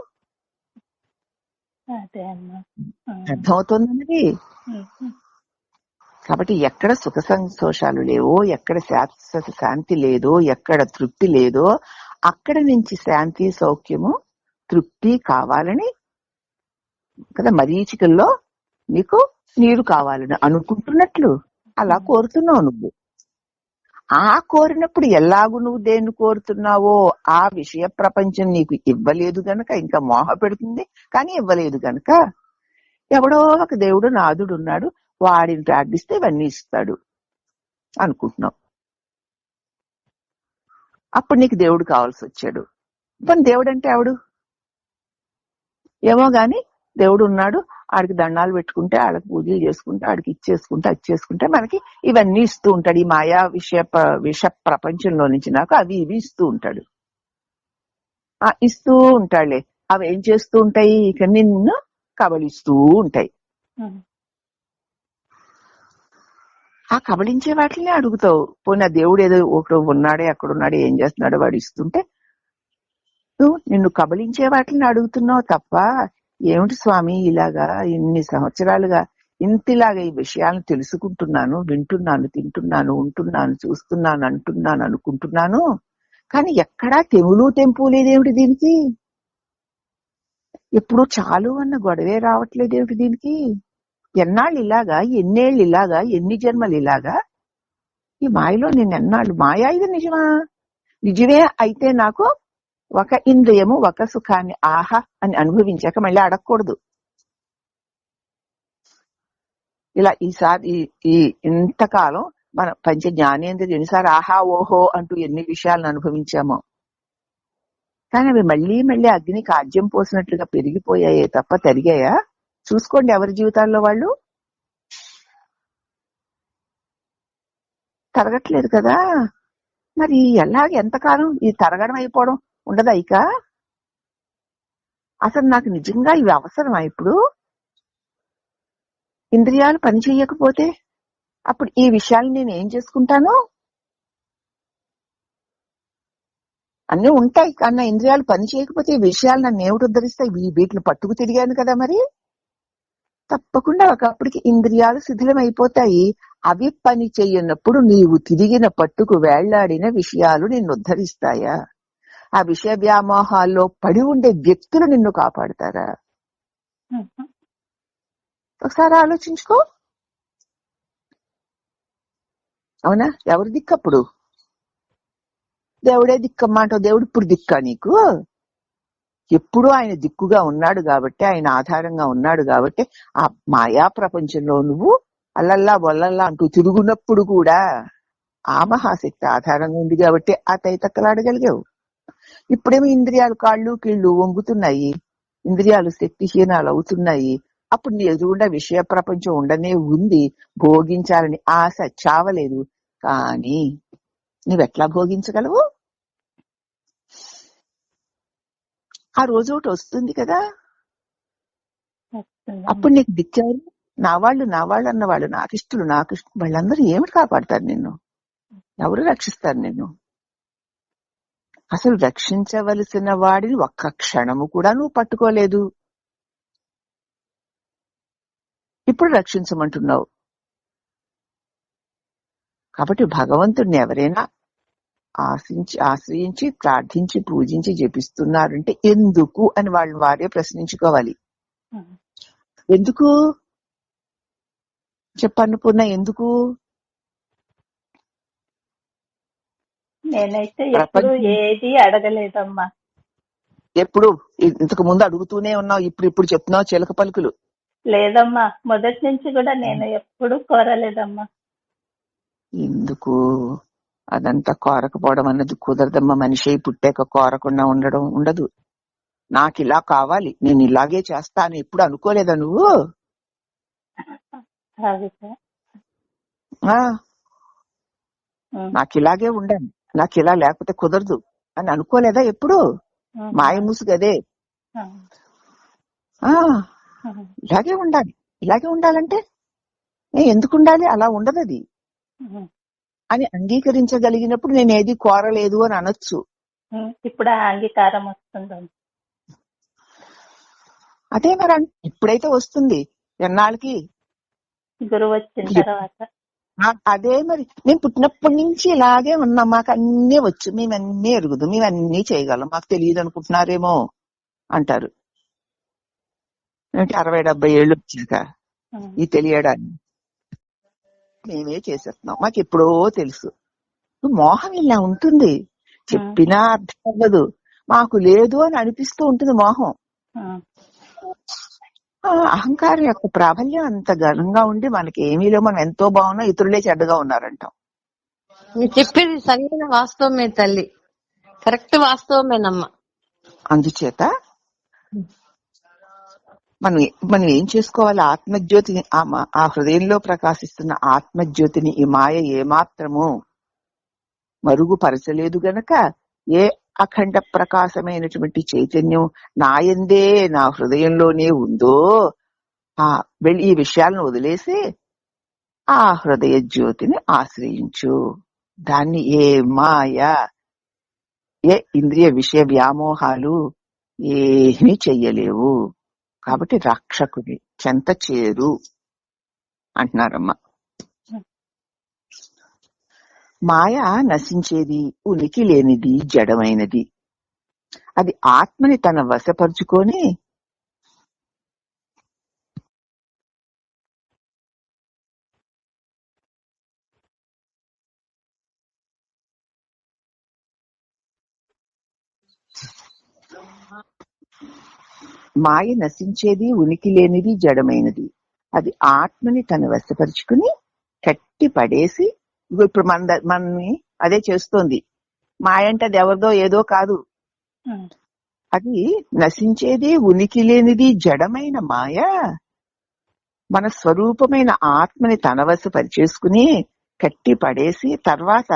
అర్థమవుతుందన్నది. కాబట్టి ఎక్కడ సుఖ సంతోషాలు లేవో, ఎక్కడ శాశ్వత శాంతి లేదో, ఎక్కడ తృప్తి లేదో అక్కడ నుంచి శాంతి, సౌఖ్యము, తృప్తి కావాలని కదా మరీచికల్లో నీకు నీరు కావాలని అనుకుంటున్నట్లు అలా కోరుతున్నావు నువ్వు. ఆ కోరినప్పుడు ఎలాగూ నువ్వు దేన్ని కోరుతున్నావో ఆ విషయ ప్రపంచం నీకు ఇవ్వలేదు గనక ఇంకా మోహ పెడుతుంది. కానీ ఇవ్వలేదు గనక ఎవడో ఒక దేవుడు నాదుడు ఉన్నాడు, వాడిని ప్రార్థిస్తే ఇవన్నీ ఇస్తాడు అనుకుంటున్నావు. అప్పుడు నీకు దేవుడు కావాల్సి వచ్చాడు. ఇప్పుడు దేవుడు అంటే ఎవడు? ఏమో గాని దేవుడు ఉన్నాడు, ఆడికి దండాలు పెట్టుకుంటే, ఆడికి పూజలు చేసుకుంటే, ఆడికి ఇచ్చేసుకుంటే అది చేసుకుంటే మనకి ఇవన్నీ ఇస్తూ ఉంటాడు. ఈ మాయా విష ప్రపంచంలో నుంచి నాకు అవి ఇవి ఇస్తూ ఉంటాడు. ఇస్తూ ఉంటాడులే. అవి ఏం చేస్తూ ఉంటాయి? ఇక నిన్ను కబళిస్తూ ఉంటాయి. ఆ కబళించే వాటిని అడుగుతావు. పోనీ దేవుడు ఏదో ఒకడు ఉన్నాడే, అక్కడ ఉన్నాడే, ఏం చేస్తున్నాడో వాడు ఇస్తుంటే నువ్వు నిన్ను కబళించే వాటిని అడుగుతున్నావు తప్ప, ఏమిటి స్వామి ఇలాగా ఇన్ని సంవత్సరాలుగా ఇంతలాగా ఈ విషయాలను తెలుసుకుంటున్నాను, వింటున్నాను, తింటున్నాను, ఉంటున్నాను, చూస్తున్నాను, అంటున్నాను, అనుకుంటున్నాను, కానీ ఎక్కడా తెములు తెంపు లేదేమిటి దీనికి? ఎప్పుడు చాలు అన్న గొడవే రావట్లేదేమిటి దీనికి? ఎన్నాళ్ళు ఇలాగా, ఎన్నేళ్ళు ఇలాగా, ఎన్ని జన్మలు ఇలాగా? ఈ మాయలో నేను ఎన్నాళ్ళు మాయా? ఇది నిజమా? నిజమే అయితే నాకు ఒక ఇంద్రియము ఒక సుఖాన్ని ఆహా అని అనుభవించాక మళ్ళీ అడగకూడదు. ఇలా ఈసారి ఈ ఇంతకాలం మన పంచ జ్ఞానేంద్రియ ఎన్నిసారి ఆహా ఓహో అంటూ ఎన్ని విషయాలను అనుభవించామో, కానీ అవి మళ్ళీ మళ్ళీ అగ్నికి ఆజ్యం పోసినట్లుగా పెరిగిపోయాయే తప్ప తరిగాయా? చూసుకోండి ఎవరి జీవితాల్లో వాళ్ళు. తరగట్లేదు కదా. మరి ఎంతకాలం ఈ తరగడం అయిపోవడం ఉండదా? ఇక అసలు నాకు నిజంగా ఇవి అవసరమా? ఇప్పుడు ఇంద్రియాలు పని చేయకపోతే అప్పుడు ఈ విషయాలు నేను ఏం చేసుకుంటాను? అన్నీ ఉంటాయి కన్నా ఇంద్రియాలు పని చేయకపోతే ఈ విషయాలు నన్ను ఏమిటి ఉద్ధరిస్తాయి? వీటిని పట్టుకు తిరిగాను కదా. మరి తప్పకుండా ఒకప్పటికి ఇంద్రియాలు శిథిలం అయిపోతాయి. అవి పని చేయనప్పుడు నీవు తిరిగిన పట్టుకు వేళ్లాడిన విషయాలు నిన్ను ఉద్ధరిస్తాయా? ఆ విషయ వ్యామోహాల్లో పడి ఉండే వ్యక్తులు నిన్ను కాపాడుతారా? ఒకసారి ఆలోచించుకో. అవునా? ఎవరి దిక్కప్పుడు? దేవుడే దిక్కమ్మాట. దేవుడు ఇప్పుడు దిక్కా నీకు? ఎప్పుడూ ఆయన దిక్కుగా ఉన్నాడు కాబట్టి, ఆయన ఆధారంగా ఉన్నాడు కాబట్టి, ఆ మాయా ప్రపంచంలో నువ్వు అల్లల్లా బొల్లల్లా అంటూ తిరుగునప్పుడు కూడా ఆ మహాశక్తి ఆధారంగా ఉంది కాబట్టి ఆ తైతక్కలాడగలిగావు. ఇప్పుడేమో ఇంద్రియాలు కాళ్ళు కీళ్ళు వంగుతున్నాయి, ఇంద్రియాలు శక్తిహీనాలు అవుతున్నాయి. అప్పుడు నీ ఎదురుగుండా విషయ ప్రపంచం ఉండనే ఉంది. భోగించాలని ఆశ చావలేదు. కానీ నువ్వెట్లా భోగించగలవు? ఆ రోజు ఒకటి వస్తుంది కదా. అప్పుడు నీకు దిక్కారు నా వాళ్ళు అన్నవాళ్ళు, నాకిష్టులు వాళ్ళందరూ ఏమిటి కాపాడతారు నిన్ను? ఎవరు రక్షిస్తారు నిన్ను? అసలు రక్షించవలసిన వాడిని ఒక్క క్షణము కూడా నువ్వు పట్టుకోలేదు. ఇప్పుడు రక్షించమంటున్నావు. కాబట్టి భగవంతుడిని ఎవరైనా ఆశ్రయించి ప్రార్థించి పూజించి జపిస్తున్నారంటే ఎందుకు అని వాళ్ళు వారే ప్రశ్నించుకోవాలి. ఎందుకు చెప్పను పూర్ణ? ఎందుకు?
నేనైతే ఎప్పుడు ఏది అడగలేదమ్మా.
ఎప్పుడు ఇంతకు ముందు అడుగుతూనే ఉన్నావు, ఇప్పుడు చెప్తున్నావు చిలక పలుకులు.
లేదమ్మా, మొదటి నుంచి కూడా నేను ఎప్పుడు కోరలేదమ్మా.
ఎందుకు? అదంతా కోరకపోవడం అన్నది కుదరదమ్మా. మనిషి పుట్టాక కోరకుండా ఉండడం ఉండదు. నాకు ఇలా కావాలి, నేను ఇలాగే చేస్తాను ఎప్పుడు అనుకోలేదా నువ్వు? నాకు ఇలాగే ఉండాలి, నాకు ఇలా లేకపోతే కుదరదు అని అనుకోలేదా ఎప్పుడు? మాయ మూసుగదే. ఇలాగే ఉండాలి, ఇలాగే ఉండాలంటే ఎందుకు ఉండాలి? అలా ఉండదు అది అని అంగీకరించగలిగినప్పుడు నేను ఏది కోరలేదు అని అనొచ్చు.
ఇప్పుడు అంగీకారం వస్తుంది.
అదే మరి ఇప్పుడైతే వస్తుంది. ఎన్నాళ్ళకి?
గురువు వచ్చిన తర్వాత.
అదే మరి మేము పుట్టినప్పటి నుంచి ఇలాగే ఉన్నాం, మాకు అన్నీ వచ్చు, మేమన్నీ ఎరుగుదు, మేమన్నీ చేయగలం, మాకు తెలియదు అనుకుంటున్నారేమో అంటారు. 60-70 ఏళ్ళు వచ్చాక ఈ తెలియడాన్ని మేమే చేసేస్తున్నాం, మాకు ఎప్పుడో తెలుసు. మోహం ఇలా ఉంటుంది, చెప్పినా అర్థం అవ్వదు, మాకు లేదు అని అనిపిస్తూ ఉంటుంది మోహం. అహంకారం యొక్క ప్రాబల్యం అంత ఘనంగా ఉండి మనకి ఏమీలో మనం ఎంతో బాగున్నా ఇతరులే చెడ్డగా ఉన్నారంటాం.
మీరు చెప్పేది సరైన వాస్తవమే తల్లి, కరెక్ట్ వాస్తవమేనమ్మా.
అందుచేత మనం ఏం చేసుకోవాలి? ఆత్మజ్యోతిని, ఆ హృదయంలో ప్రకాశిస్తున్న ఆత్మజ్యోతిని ఈ మాయ ఏమాత్రము మరుగుపరచలేదు గనక, ఏ అఖండ ప్రకాశమైనటువంటి చైతన్యం నాయందే నా హృదయంలోనే ఉందో వెళ్ళి ఈ విషయాలను వదిలేసి ఆ హృదయ జ్యోతిని ఆశ్రయించు. దాన్ని ఏ మాయ, ఏ ఇంద్రియ విషయ వ్యామోహాలు ఏమీ చెయ్యలేవు. కాబట్టి రక్షకుని చెంత చేరు అంటున్నారమ్మా. మాయ నశించేది, ఉనికి లేనిది, జడమైనది. అది ఆత్మని తన వశపరుచుకొని మాయ నశించేది, ఉనికి లేనిది, జడమైనది. అది ఆత్మని తన వశపరుచుకుని కట్టి పడేసి, ఇప్పుడు మనని అదే చేస్తోంది. మాయ అంటే అది ఎవరిదో ఏదో కాదు, అది నశించేది, ఉనికి లేనిది, జడమైన మాయ మన స్వరూపమైన ఆత్మని తన వశపరిచేసుకుని కట్టి పడేసి తర్వాత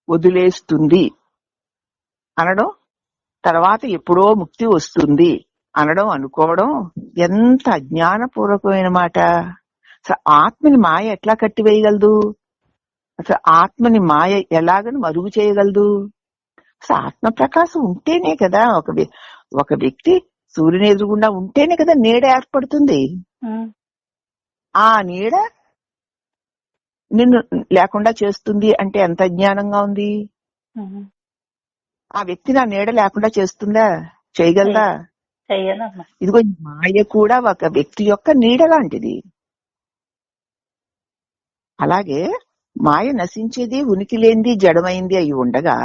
వదిలేస్తుంది అనడం, తర్వాత ఎప్పుడో ముక్తి వస్తుంది అనడం, అనుకోవడం ఎంత అజ్ఞానపూర్వకమైన మాట. అసలు ఆత్మని మాయ ఎట్లా కట్టివేయగలదు? అసలు ఆత్మని మాయ ఎలాగని మరుగు చేయగలదు? అసలు ఆత్మ ప్రకాశం ఉంటేనే కదా, ఒక వ్యక్తి సూర్యుని ఎదురుగుండా ఉంటేనే కదా నీడ ఏర్పడుతుంది. ఆ నీడ నిన్ను లేకుండా చేస్తుంది అంటే ఎంత అజ్ఞానంగా ఉంది. ఆ వ్యక్తి నా నీడ లేకుండా చేస్తుందా? చేయగలదా? ఇదిగో మాయ కూడా ఒక వ్యక్తి యొక్క నీడ లాంటిది. అలాగే మాయ నశించేది, ఉనికి లేనిది, జడమైంది అయి ఉండగా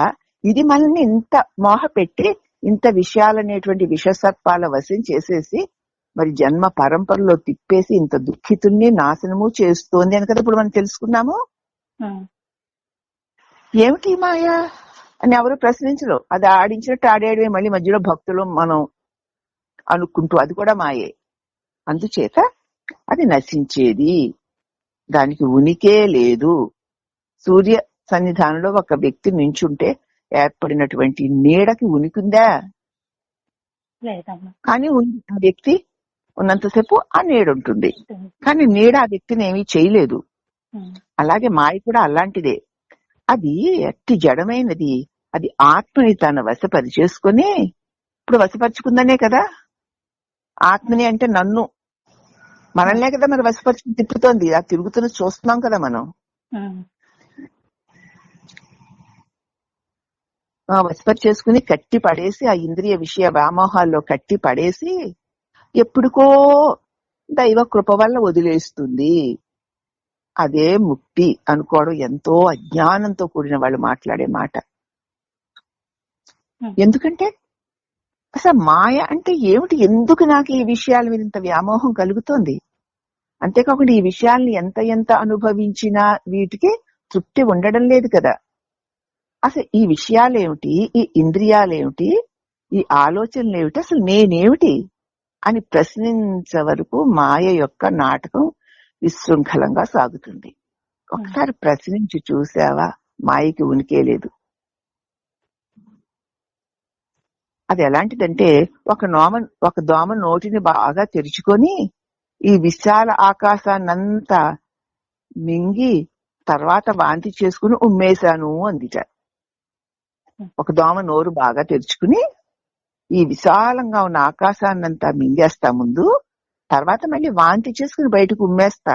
ఇది మనల్ని ఇంత మోహ పెట్టి ఇంత విషయాలనేటువంటి విషసర్పాల వశం చేసేసి మరి జన్మ పరంపరలో తిప్పేసి ఇంత దుఃఖితుల్ని నాశనము చేస్తోంది అని కదా ఇప్పుడు మనం తెలుసుకున్నాము. ఏమిటి మాయ అని ఎవరు ప్రశ్నించరు. అది ఆడించినట్టు ఆడేయడమే, మళ్ళీ మధ్యలో భక్తులు మనం అనుకుంటూ అది కూడా మాయే. అందుచేత అది నశించేది, దానికి ఉనికే లేదు. సూర్య సన్నిధానంలో ఒక వ్యక్తి నించుంటే ఏర్పడినటువంటి నీడకి ఉనికిందా? కానీ ఆ వ్యక్తి ఉన్నంతసేపు ఆ నీడ ఉంటుంది, కానీ నీడ ఆ వ్యక్తిని ఏమీ చేయలేదు. అలాగే మాయ కూడా అలాంటిదే. అది అట్టి జడమైనది, అది ఆత్మని తన వశపరిచేసుకొని, ఇప్పుడు వశపరుచుకుందనే కదా ఆత్మని అంటే నన్ను, మనల్నే కదా మరి వశపరుచుకుని తిప్పుతోంది. ఆ తిరుగుతున్న చూస్తున్నాం కదా మనం. వశపరిచేసుకుని కట్టి పడేసి, ఆ ఇంద్రియ విషయ వ్యామోహాల్లో కట్టి పడేసి ఎప్పుడుకో దైవ కృప వల్ల వదిలేస్తుంది. అదే ముక్తి అనుకోవడం ఎంతో అజ్ఞానంతో కూడిన వాళ్ళు మాట్లాడే మాట. ఎందుకంటే అసలు మాయ అంటే ఏమిటి? ఎందుకు నాకు ఈ విషయాల మీద ఇంత వ్యామోహం కలుగుతోంది? అంతేకాకుండా ఈ విషయాల్ని ఎంత ఎంత అనుభవించినా వీటికి తృప్తి ఉండడం లేదు కదా. అసలు ఈ విషయాలేమిటి, ఈ ఇంద్రియాలేమిటి, ఈ ఆలోచనలు ఏమిటి, అసలు నేనేమిటి అని ప్రశ్నించే వరకు మాయ యొక్క నాటకం విశృంఖలంగా సాగుతుంది. ఒకసారి ప్రశ్నించి చూసావా, మాయకి ఉనికే లేదు. అది ఎలాంటిదంటే ఒక దోమ నోటిని బాగా తెరుచుకొని ఈ విశాల ఆకాశాన్నంతా మింగి తర్వాత వాంతి చేసుకుని ఉమ్మేశాను అందిట. ఒక దోమ నోరు బాగా తెరుచుకుని ఈ విశాలంగా ఉన్న ఆకాశాన్నంతా మింగేస్తా ముందు, తర్వాత మళ్ళీ వాంతి చేసుకుని బయటకు ఉమ్మేస్తా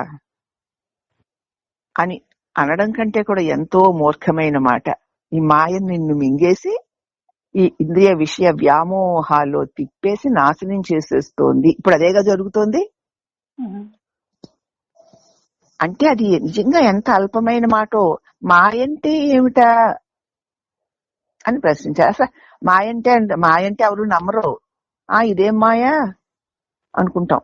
అని అనడం కంటే కూడా ఎంతో మూర్ఖమైన మాట. ఈ మాయ నిన్ను మింగేసి ఈ ఇంద్రియ విషయ వ్యామోహాల్లో తిప్పేసి నాశనం చేసేస్తోంది. ఇప్పుడు అదేగా జరుగుతోంది. అంటే అది నిజంగా ఎంత అల్పమైన మాటో. మాయంటే ఏమిటా అని ప్రశ్నించారు. అసలు మాయంటే ఎవరు నమ్మరు. ఇదేం మాయా అనుకుంటాం.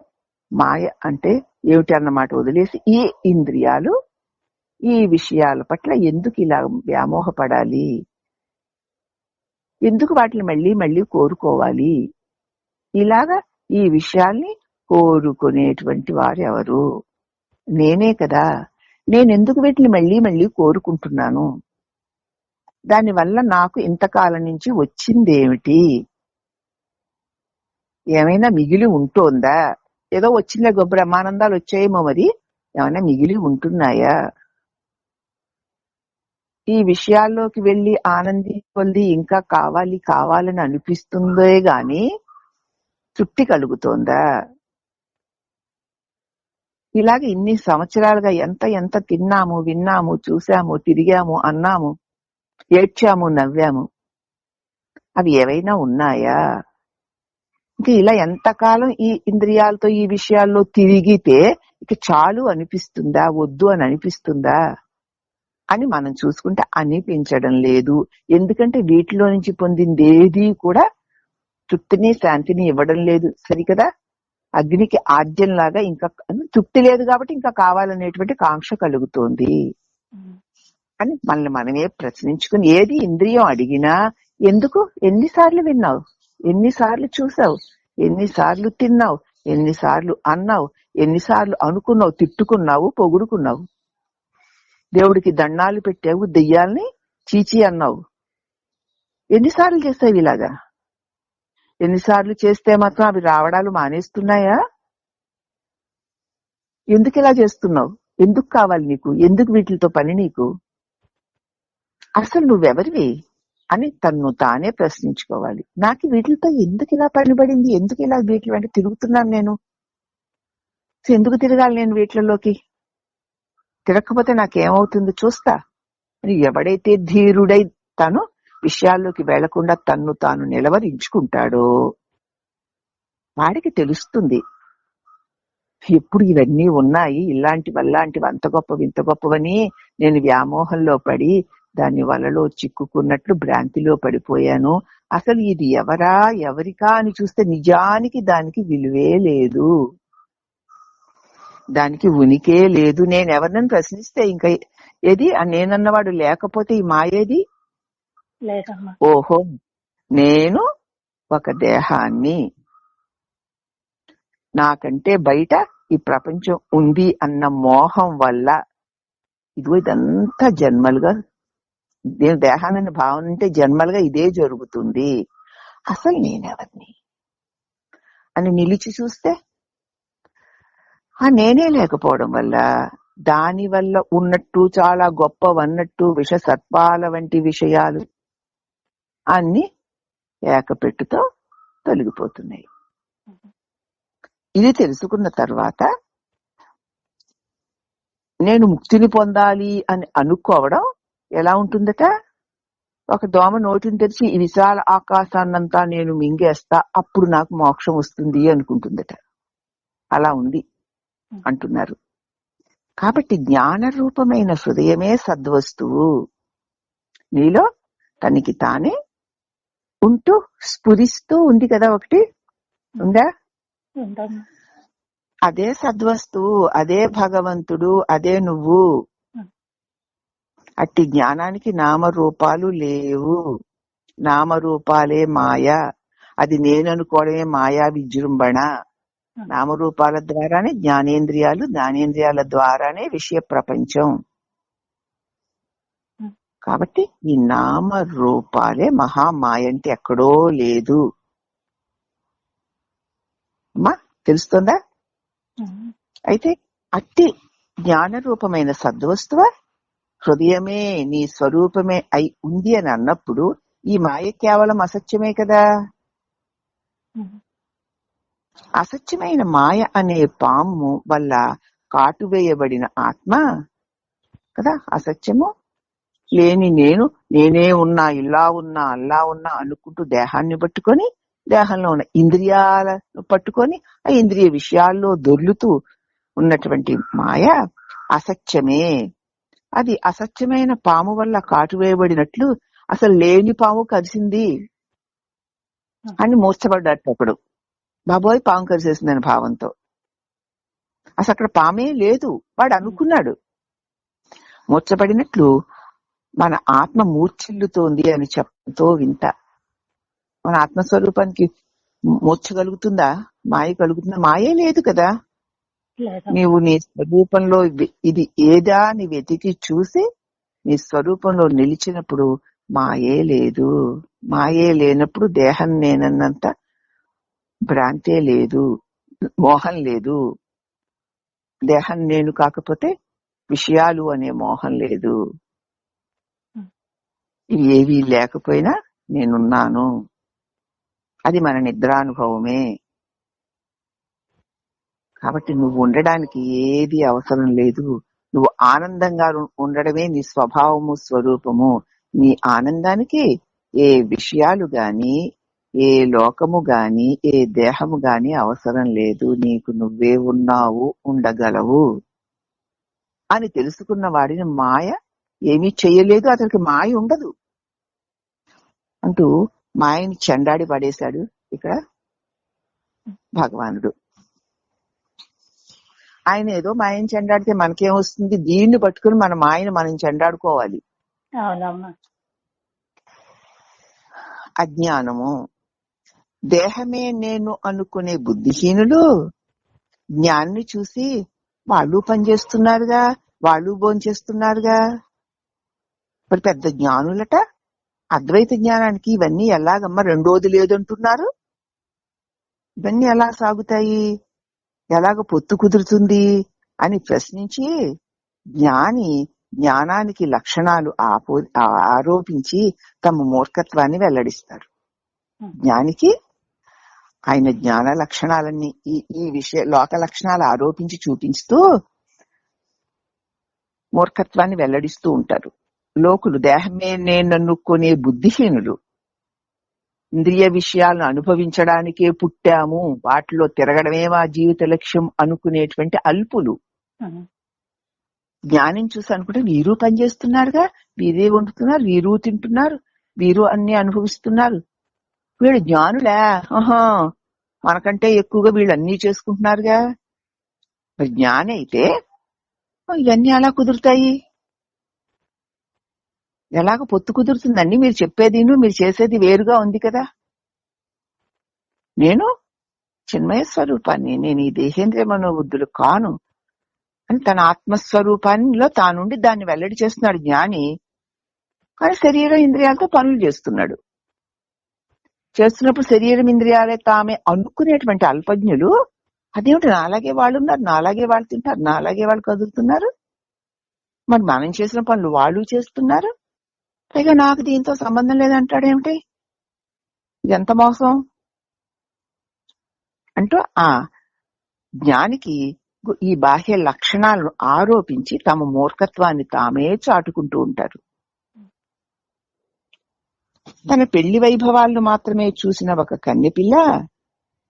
మాయ అంటే ఏమిటి అన్నమాట వదిలేసి ఈ ఇంద్రియాలు ఈ విషయాల పట్ల ఎందుకు ఇలా వ్యామోహపడాలి, ఎందుకు వాటిని మళ్ళీ మళ్ళీ కోరుకోవాలి, ఇలాగా ఈ విషయాల్ని కోరుకునేటువంటి వారు ఎవరు? నేనే కదా. నేనెందుకు వీటిని మళ్ళీ మళ్ళీ కోరుకుంటున్నాను? దానివల్ల నాకు ఇంతకాలం నుంచి వచ్చిందేమిటి? ఏమైనా మిగిలి ఉంటోందా? ఏదో వచ్చిన బ్రహ్మానందాలు వచ్చాయేమో, మరి ఏమైనా మిగిలి ఉంటున్నాయా? ఈ విషయాల్లోకి వెళ్లి ఆనంది కొద్ది ఇంకా కావాలని అనిపిస్తుందే గాని తృప్తి కలుగుతోందా? ఇలాగ ఇన్ని సంవత్సరాలుగా ఎంత తిన్నాము, విన్నాము, చూసాము, తిరిగాము, అన్నాము, ఏడ్చాము, నవ్వాము, అవి ఏవైనా ఉన్నాయా? ఇంకా ఇలా ఎంతకాలం ఈ ఇంద్రియాలతో ఈ విషయాల్లో తిరిగితే ఇక చాలు అనిపిస్తుందా, వద్దు అని అనిపిస్తుందా అని మనం చూసుకుంటే అనిపించడం లేదు. ఎందుకంటే వీటిలో నుంచి పొందింది ఏది కూడా తృప్తిని శాంతిని ఇవ్వడం లేదు. సరికదా? అగ్నికి ఆద్యంలాగా ఇంకా తృప్తి లేదు కాబట్టి ఇంకా కావాలనేటువంటి కాంక్ష కలుగుతోంది అని మనమే ప్రశ్నించుకుని, ఏది ఇంద్రియం అడిగినా ఎందుకు, ఎన్నిసార్లు విన్నావు, ఎన్నిసార్లు చూసావు, ఎన్నిసార్లు తిన్నావు, ఎన్నిసార్లు అన్నావు, ఎన్నిసార్లు అనుకున్నావు, తిట్టుకున్నావు, పొగుడుకున్నావు, దేవుడికి దండాలు పెట్టావు, దెయ్యాల్ని చీచి అన్నావు. ఎన్నిసార్లు చేస్తావు ఇలాగా? ఎన్నిసార్లు చేస్తే మాత్రం అవి రావడాలు మానేస్తున్నాయా? ఎందుకు ఇలా చేస్తున్నావు? ఎందుకు కావాలి నీకు? ఎందుకు వీటితో పని నీకు? అసలు నువ్వెవరివి అని తన్ను తానే ప్రశ్నించుకోవాలి. నాకు వీటితో ఎందుకు ఇలా పనిపడింది? ఎందుకు ఇలా వీటి వెంట తిరుగుతున్నాను నేను? ఎందుకు తిరగాలి నేను వీటిలోకి? తిరగకపోతే నాకేమవుతుంది చూస్తా అని ఎవడైతే ధీరుడై తను విషయాల్లోకి వెళ్లకుండా తన్ను తాను నిలవరించుకుంటాడో వాడికి తెలుస్తుంది ఎప్పుడు ఇవన్నీ ఉన్నాయి, ఇలాంటివి అంత గొప్పవి ఇంత గొప్పవని నేను వ్యామోహంలో పడి దాని వలలో చిక్కుకున్నట్లు భ్రాంతిలో పడిపోయాను. అసలు ఇది ఎవరికా అని చూస్తే నిజానికి దానికి విలువే లేదు, దానికి ఉనికే లేదు. నేను ఎవరినని ప్రశ్నిస్తే ఇంకా ఏది నేనన్నవాడు లేకపోతే ఈ మాయేది? ఓహో, నేను ఒక దేహాన్ని, నాకంటే బయట ఈ ప్రపంచం ఉంది అన్న మోహం వల్ల ఇదంతా జన్మలుగా, నేను దేహాన్ని భావన అంటే జన్మలుగా ఇదే జరుగుతుంది. అసలు నేనెవరిని అని నిలిచి చూస్తే నేనే లేకపోవడం వల్ల, దాని వల్ల ఉన్నట్టు చాలా గొప్పవన్నట్టు విష సర్పాల వంటి విషయాలు అన్ని ఏకపెట్టుతో తొలగిపోతున్నాయి. ఇది తెలుసుకున్న తర్వాత నేను ముక్తిని పొందాలి అని అనుకోవడం ఎలా ఉంటుందట? ఒక దోమ నోటిని తెరిచి ఈ విశాల ఆకాశాన్నంతా నేను మింగేస్తా, అప్పుడు నాకు మోక్షం వస్తుంది అనుకుంటుందట. అలా ఉంది అంటున్నారు. కాబట్టి జ్ఞాన రూపమైన హృదయమే సద్వస్తువు. నీలో తనకి తానే ఉంటూ స్ఫురిస్తూ ఉంది కదా, ఒకటి ఉందా? అదే సద్వస్తువు, అదే భగవంతుడు, అదే నువ్వు. అట్టి జ్ఞానానికి నామరూపాలు లేవు. నామరూపాలే మాయ. అది నేననుకోవడమే మాయా విజృంభణ. నామరూపాల ద్వారానే జ్ఞానేంద్రియాలు, జ్ఞానేంద్రియాల ద్వారానే విషయ ప్రపంచం. కాబట్టి ఈ నామరూపాలే మహామాయ అంటే ఎక్కడో లేదు. అమ్మా తెలుస్తుందా? అయితే అట్టి జ్ఞాన రూపమైన సద్వస్తువ హృదయమే నీ స్వరూపమే అయి ఉంది అని అన్నప్పుడు ఈ మాయ కేవలం అసత్యమే కదా. అసత్యమైన మాయ అనే పాము వల్ల కాటువేయబడిన ఆత్మ కదా. అసత్యము లేని నేనే ఉన్నా, ఇలా ఉన్నా, అలా ఉన్నా అనుకుంటూ దేహాన్ని పట్టుకొని, దేహంలో ఉన్న ఇంద్రియాలను పట్టుకొని, ఆ ఇంద్రియ విషయాల్లో దొర్లుతూ ఉన్నటువంటి మాయ అసత్యమే. అది అసత్యమైన పాము వల్ల కాటు వేయబడినట్లు అసలు లేని పాము కరిసింది అని మూర్చబడ్డట్టు ఒకడు. బాబోయ్ పాము కరిసేసిందని భావంతో. అసలు అక్కడ పామే లేదు, వాడు అనుకున్నాడు. మూర్చబడినట్లు మన ఆత్మ మూర్ఛిల్లుతోంది అని చెప్పతో వింత. మన ఆత్మస్వరూపానికి మూర్చగలుగుతుందా? మాయ కలుగుతుందా? మాయే లేదు కదా. నీవు నీ స్వరూపంలో ఇది ఏదా అని వెతికి చూసి నీ స్వరూపంలో నిలిచినప్పుడు మాయే లేదు. మాయే లేనప్పుడు దేహం నేనన్నంత భ్రాంతే లేదు, మోహం లేదు. దేహం నేను కాకపోతే విషయాలు అనే మోహం లేదు. ఇవి ఏవీ లేకపోయినా నేనున్నాను. అది మన నిద్రానుభవమే. కాబట్టి నువ్వు ఉండడానికి ఏది అవసరం లేదు. నువ్వు ఆనందంగా ఉండడమే నీ స్వభావము, స్వరూపము. నీ ఆనందానికి ఏ విషయాలు గాని, ఏ లోకము గాని, ఏ దేహము గాని అవసరం లేదు. నీకు నువ్వే ఉన్నావు, ఉండగలవు అని తెలుసుకున్న వాడిని మాయ ఏమీ చెయ్యలేదు. అతనికి మాయ ఉండదు అంటూ మాయని చెండాడి పడేశాడు ఇక్కడ భగవానుడు. ఆయన ఏదో మాయని చెండాడితే మనకేమొస్తుంది? దీన్ని పట్టుకుని మన మాయను మనం చెండాడుకోవాలి. అజ్ఞానము. దేహమే నేను అనుకునే బుద్ధిహీనులు జ్ఞాన్ని చూసి వాళ్ళు పనిచేస్తున్నారుగా, వాళ్ళు భోంచేస్తున్నారుగా. మరి పెద్ద జ్ఞానులట అద్వైత జ్ఞానానికి ఇవన్నీ ఎలాగమ్మా రెండోది లేదంటున్నారు? ఇవన్నీ ఎలా సాగుతాయి, ఎలాగ పొత్తు కుదురుతుంది అని ప్రశ్నించి జ్ఞాని జ్ఞానానికి లక్షణాలు ఆరోపించి తమ మూర్ఖత్వాన్ని వెల్లడిస్తారు. జ్ఞానికి ఆయన జ్ఞాన లక్షణాలన్నీ ఈ విషయ లోక లక్షణాలు ఆరోపించి చూపిస్తూ మూర్ఖత్వాన్ని వెల్లడిస్తూ ఉంటారు. లోకులు దేహమే నేననుకునే బుద్ధిహీనులు ఇంద్రియ విషయాలను అనుభవించడానికే పుట్టాము, వాటిలో తిరగడమే మా జీవిత లక్ష్యం అనుకునేటువంటి అల్పులు. జ్ఞానం చూసి అనుకుంటే వీరు పనిచేస్తున్నారుగా, వీరే వండుతున్నారు, వీరు తింటున్నారు, వీరు అన్ని అనుభవిస్తున్నారు, వీళ్ళు జ్ఞానులే, ఆహా మనకంటే ఎక్కువగా వీళ్ళు అన్ని చేసుకుంటున్నారుగా. మరి జ్ఞాని అయితే ఇవన్నీ ఎలా కుదురుతాయి? ఎలాగ పొత్తు కుదురుతుందండి? మీరు చెప్పేది మీరు చేసేది వేరుగా ఉంది కదా. నేను చిన్మయ స్వరూపాన్ని, నేను ఈ దేహేంద్రియ మనోబుద్ధులు కాను అని తన ఆత్మస్వరూపాన్నిలో తానుండి దాన్ని వెల్లడి చేస్తున్నాడు జ్ఞాని. కానీ శరీరం ఇంద్రియాలతో పనులు చేస్తున్నాడు. చేస్తున్నప్పుడు శరీరం ఇంద్రియాలే తామే అనుకునేటువంటి అల్పజ్ఞులు అదేమిటి నాలాగే వాళ్ళు ఉన్నారు, నాలాగే వాళ్ళు తింటారు, నాలాగే వాళ్ళు కదులుతున్నారు, మరి మనం చేసిన పనులు వాళ్ళు చేస్తున్నారు, పైగా నాకు దీంతో సంబంధం లేదంటాడేమిటి? ఇది ఎంత మోసం అంటూ ఆ జ్ఞానికి ఈ బాహ్య లక్షణాలను ఆరోపించి తమ మూర్ఖత్వాన్ని తామే చాటుకుంటూ ఉంటారు. తన పెళ్లి వైభవాలను మాత్రమే చూసిన ఒక కన్నెపిల్ల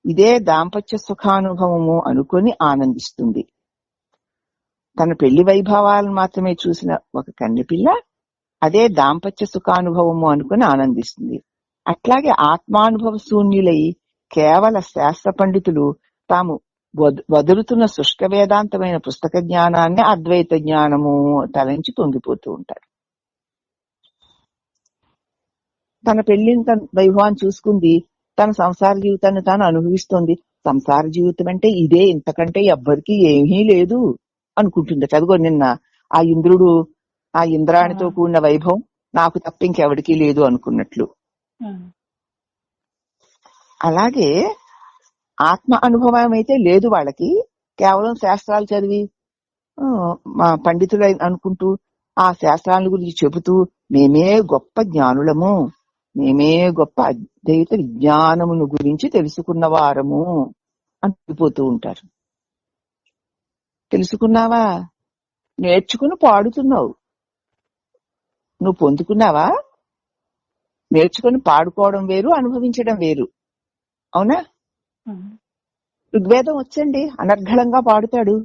ఇదే దాంపత్య సుఖానుభవము అనుకొని ఆనందిస్తుంది. తన పెళ్లి వైభవాలను మాత్రమే చూసిన ఒక కన్నెపిల్ల అదే దాంపత్య సుఖానుభవము అనుకుని ఆనందిస్తుంది. అట్లాగే ఆత్మానుభవ శూన్యులై కేవల శాస్త్ర పండితులు తాము వదులుతున్న శుష్క వేదాంతమైన పుస్తక జ్ఞానాన్ని అద్వైత జ్ఞానము తలంచి పొంగిపోతూ ఉంటారు. తన పెళ్లిని తన వైభవాన్ని చూసుకుంది, తన సంసార జీవితాన్ని తాను అనుభవిస్తోంది. సంసార జీవితం అంటే ఇదే, ఇంతకంటే ఎవ్వరికీ ఏమీ లేదు అనుకుంటుంది. చదువు నిన్న ఆ ఇంద్రుడు ఆ ఇంద్రాణితో కూడిన వైభవం నాకు తప్ప ఇంకెవడికి లేదు అనుకున్నట్లు. అలాగే ఆత్మ అనుభవం అయితే లేదు వాళ్ళకి. కేవలం శాస్త్రాలు చదివి మా పండితులు అనుకుంటూ ఆ శాస్త్రాల గురించి చెబుతూ మేమే గొప్ప జ్ఞానులము, మేమే గొప్ప అద్వైత విజ్ఞానమును గురించి తెలుసుకున్న వారము అనిపోతూ ఉంటారు. తెలుసుకున్నావా? నేర్చుకుని పాడుతున్నావు. నువ్వు పొందుకున్నావా? నేర్చుకుని పాడుకోవడం వేరు, అనుభవించడం వేరు. అవునా? ఋగ్వేదం వచ్చండి, అనర్గళంగా పాడుతాడు.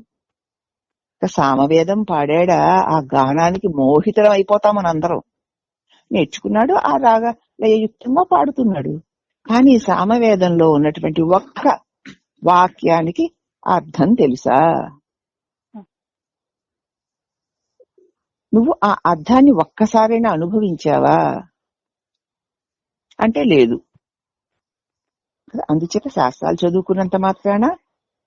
సామవేదం పాడాడా ఆ గానానికి మోహితం అయిపోతాం మనందరం. నేర్చుకున్నాడు, ఆ రాగ లయయుక్తంగా పాడుతున్నాడు. కానీ సామవేదంలో ఉన్నటువంటి ఒక్క వాక్యానికి అర్థం తెలుసా? నువ్వు ఆ అర్థాన్ని ఒక్కసారైనా అనుభవించావా అంటే లేదు. అందుచేత శాస్త్రాలు చదువుకున్నంత మాత్రాన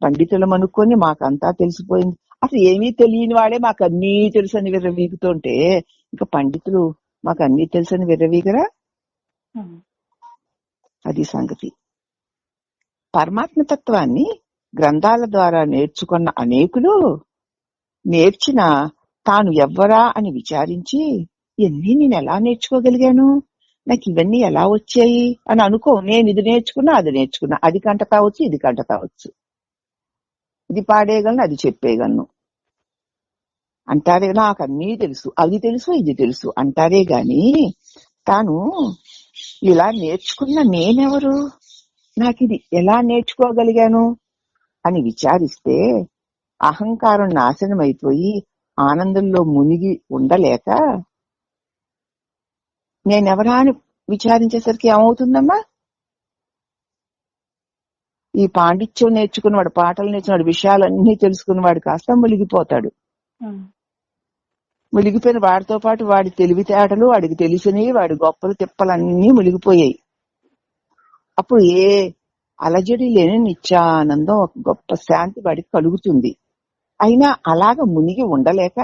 పండితులం అనుకొని మాకంతా తెలిసిపోయింది, అసలు ఏమీ తెలియని వాడే మాకు అన్నీ తెలుసని విర్రవీగుతుంటే ఇంకా పండితులు మాకు అన్నీ తెలుసని విర్రవీగరా? అది సంగతి. పరమాత్మ తత్వాన్ని గ్రంథాల ద్వారా నేర్చుకున్న అనేకులు నేర్చిన తాను ఎవ్వరా అని విచారించి ఇవన్నీ నేను ఎలా నేర్చుకోగలిగాను, నాకు ఇవన్నీ ఎలా వచ్చాయి అని అనుకో. నేను ఇది నేర్చుకున్నా, అది నేర్చుకున్నా, అది కంట కావచ్చు, ఇది కంట కావచ్చు, ఇది పాడేయగలను, అది చెప్పేయగలను అంటారే. నాకు అన్నీ తెలుసు, అది తెలుసు, ఇది తెలుసు అంటారే గాని తాను ఇలా నేర్చుకున్న నేనెవరు, నాకు ఇది ఎలా నేర్చుకోగలిగాను అని విచారిస్తే అహంకారం నాశనం అయిపోయి ఆనందంలో మునిగి ఉండలేక నేనెవరా అని విచారించేసరికి ఏమవుతుందమ్మా, ఈ పాండిత్యం నేర్చుకున్నవాడు, పాటలు నేర్చుకున్నాడు, విషయాలన్నీ తెలుసుకున్నవాడు కాస్త మునిగిపోతాడు. మునిగిపోయిన వాడితో పాటు వాడి తెలివితేటలు, వాడికి తెలిసినవి, వాడి గొప్పలు తిప్పలన్నీ మునిగిపోయాయి. అప్పుడు ఏ అలజడి లేని నిత్యానందం, ఒక గొప్ప శాంతి వాడికి కలుగుతుంది. అయినా అలాగ మునిగి ఉండలేక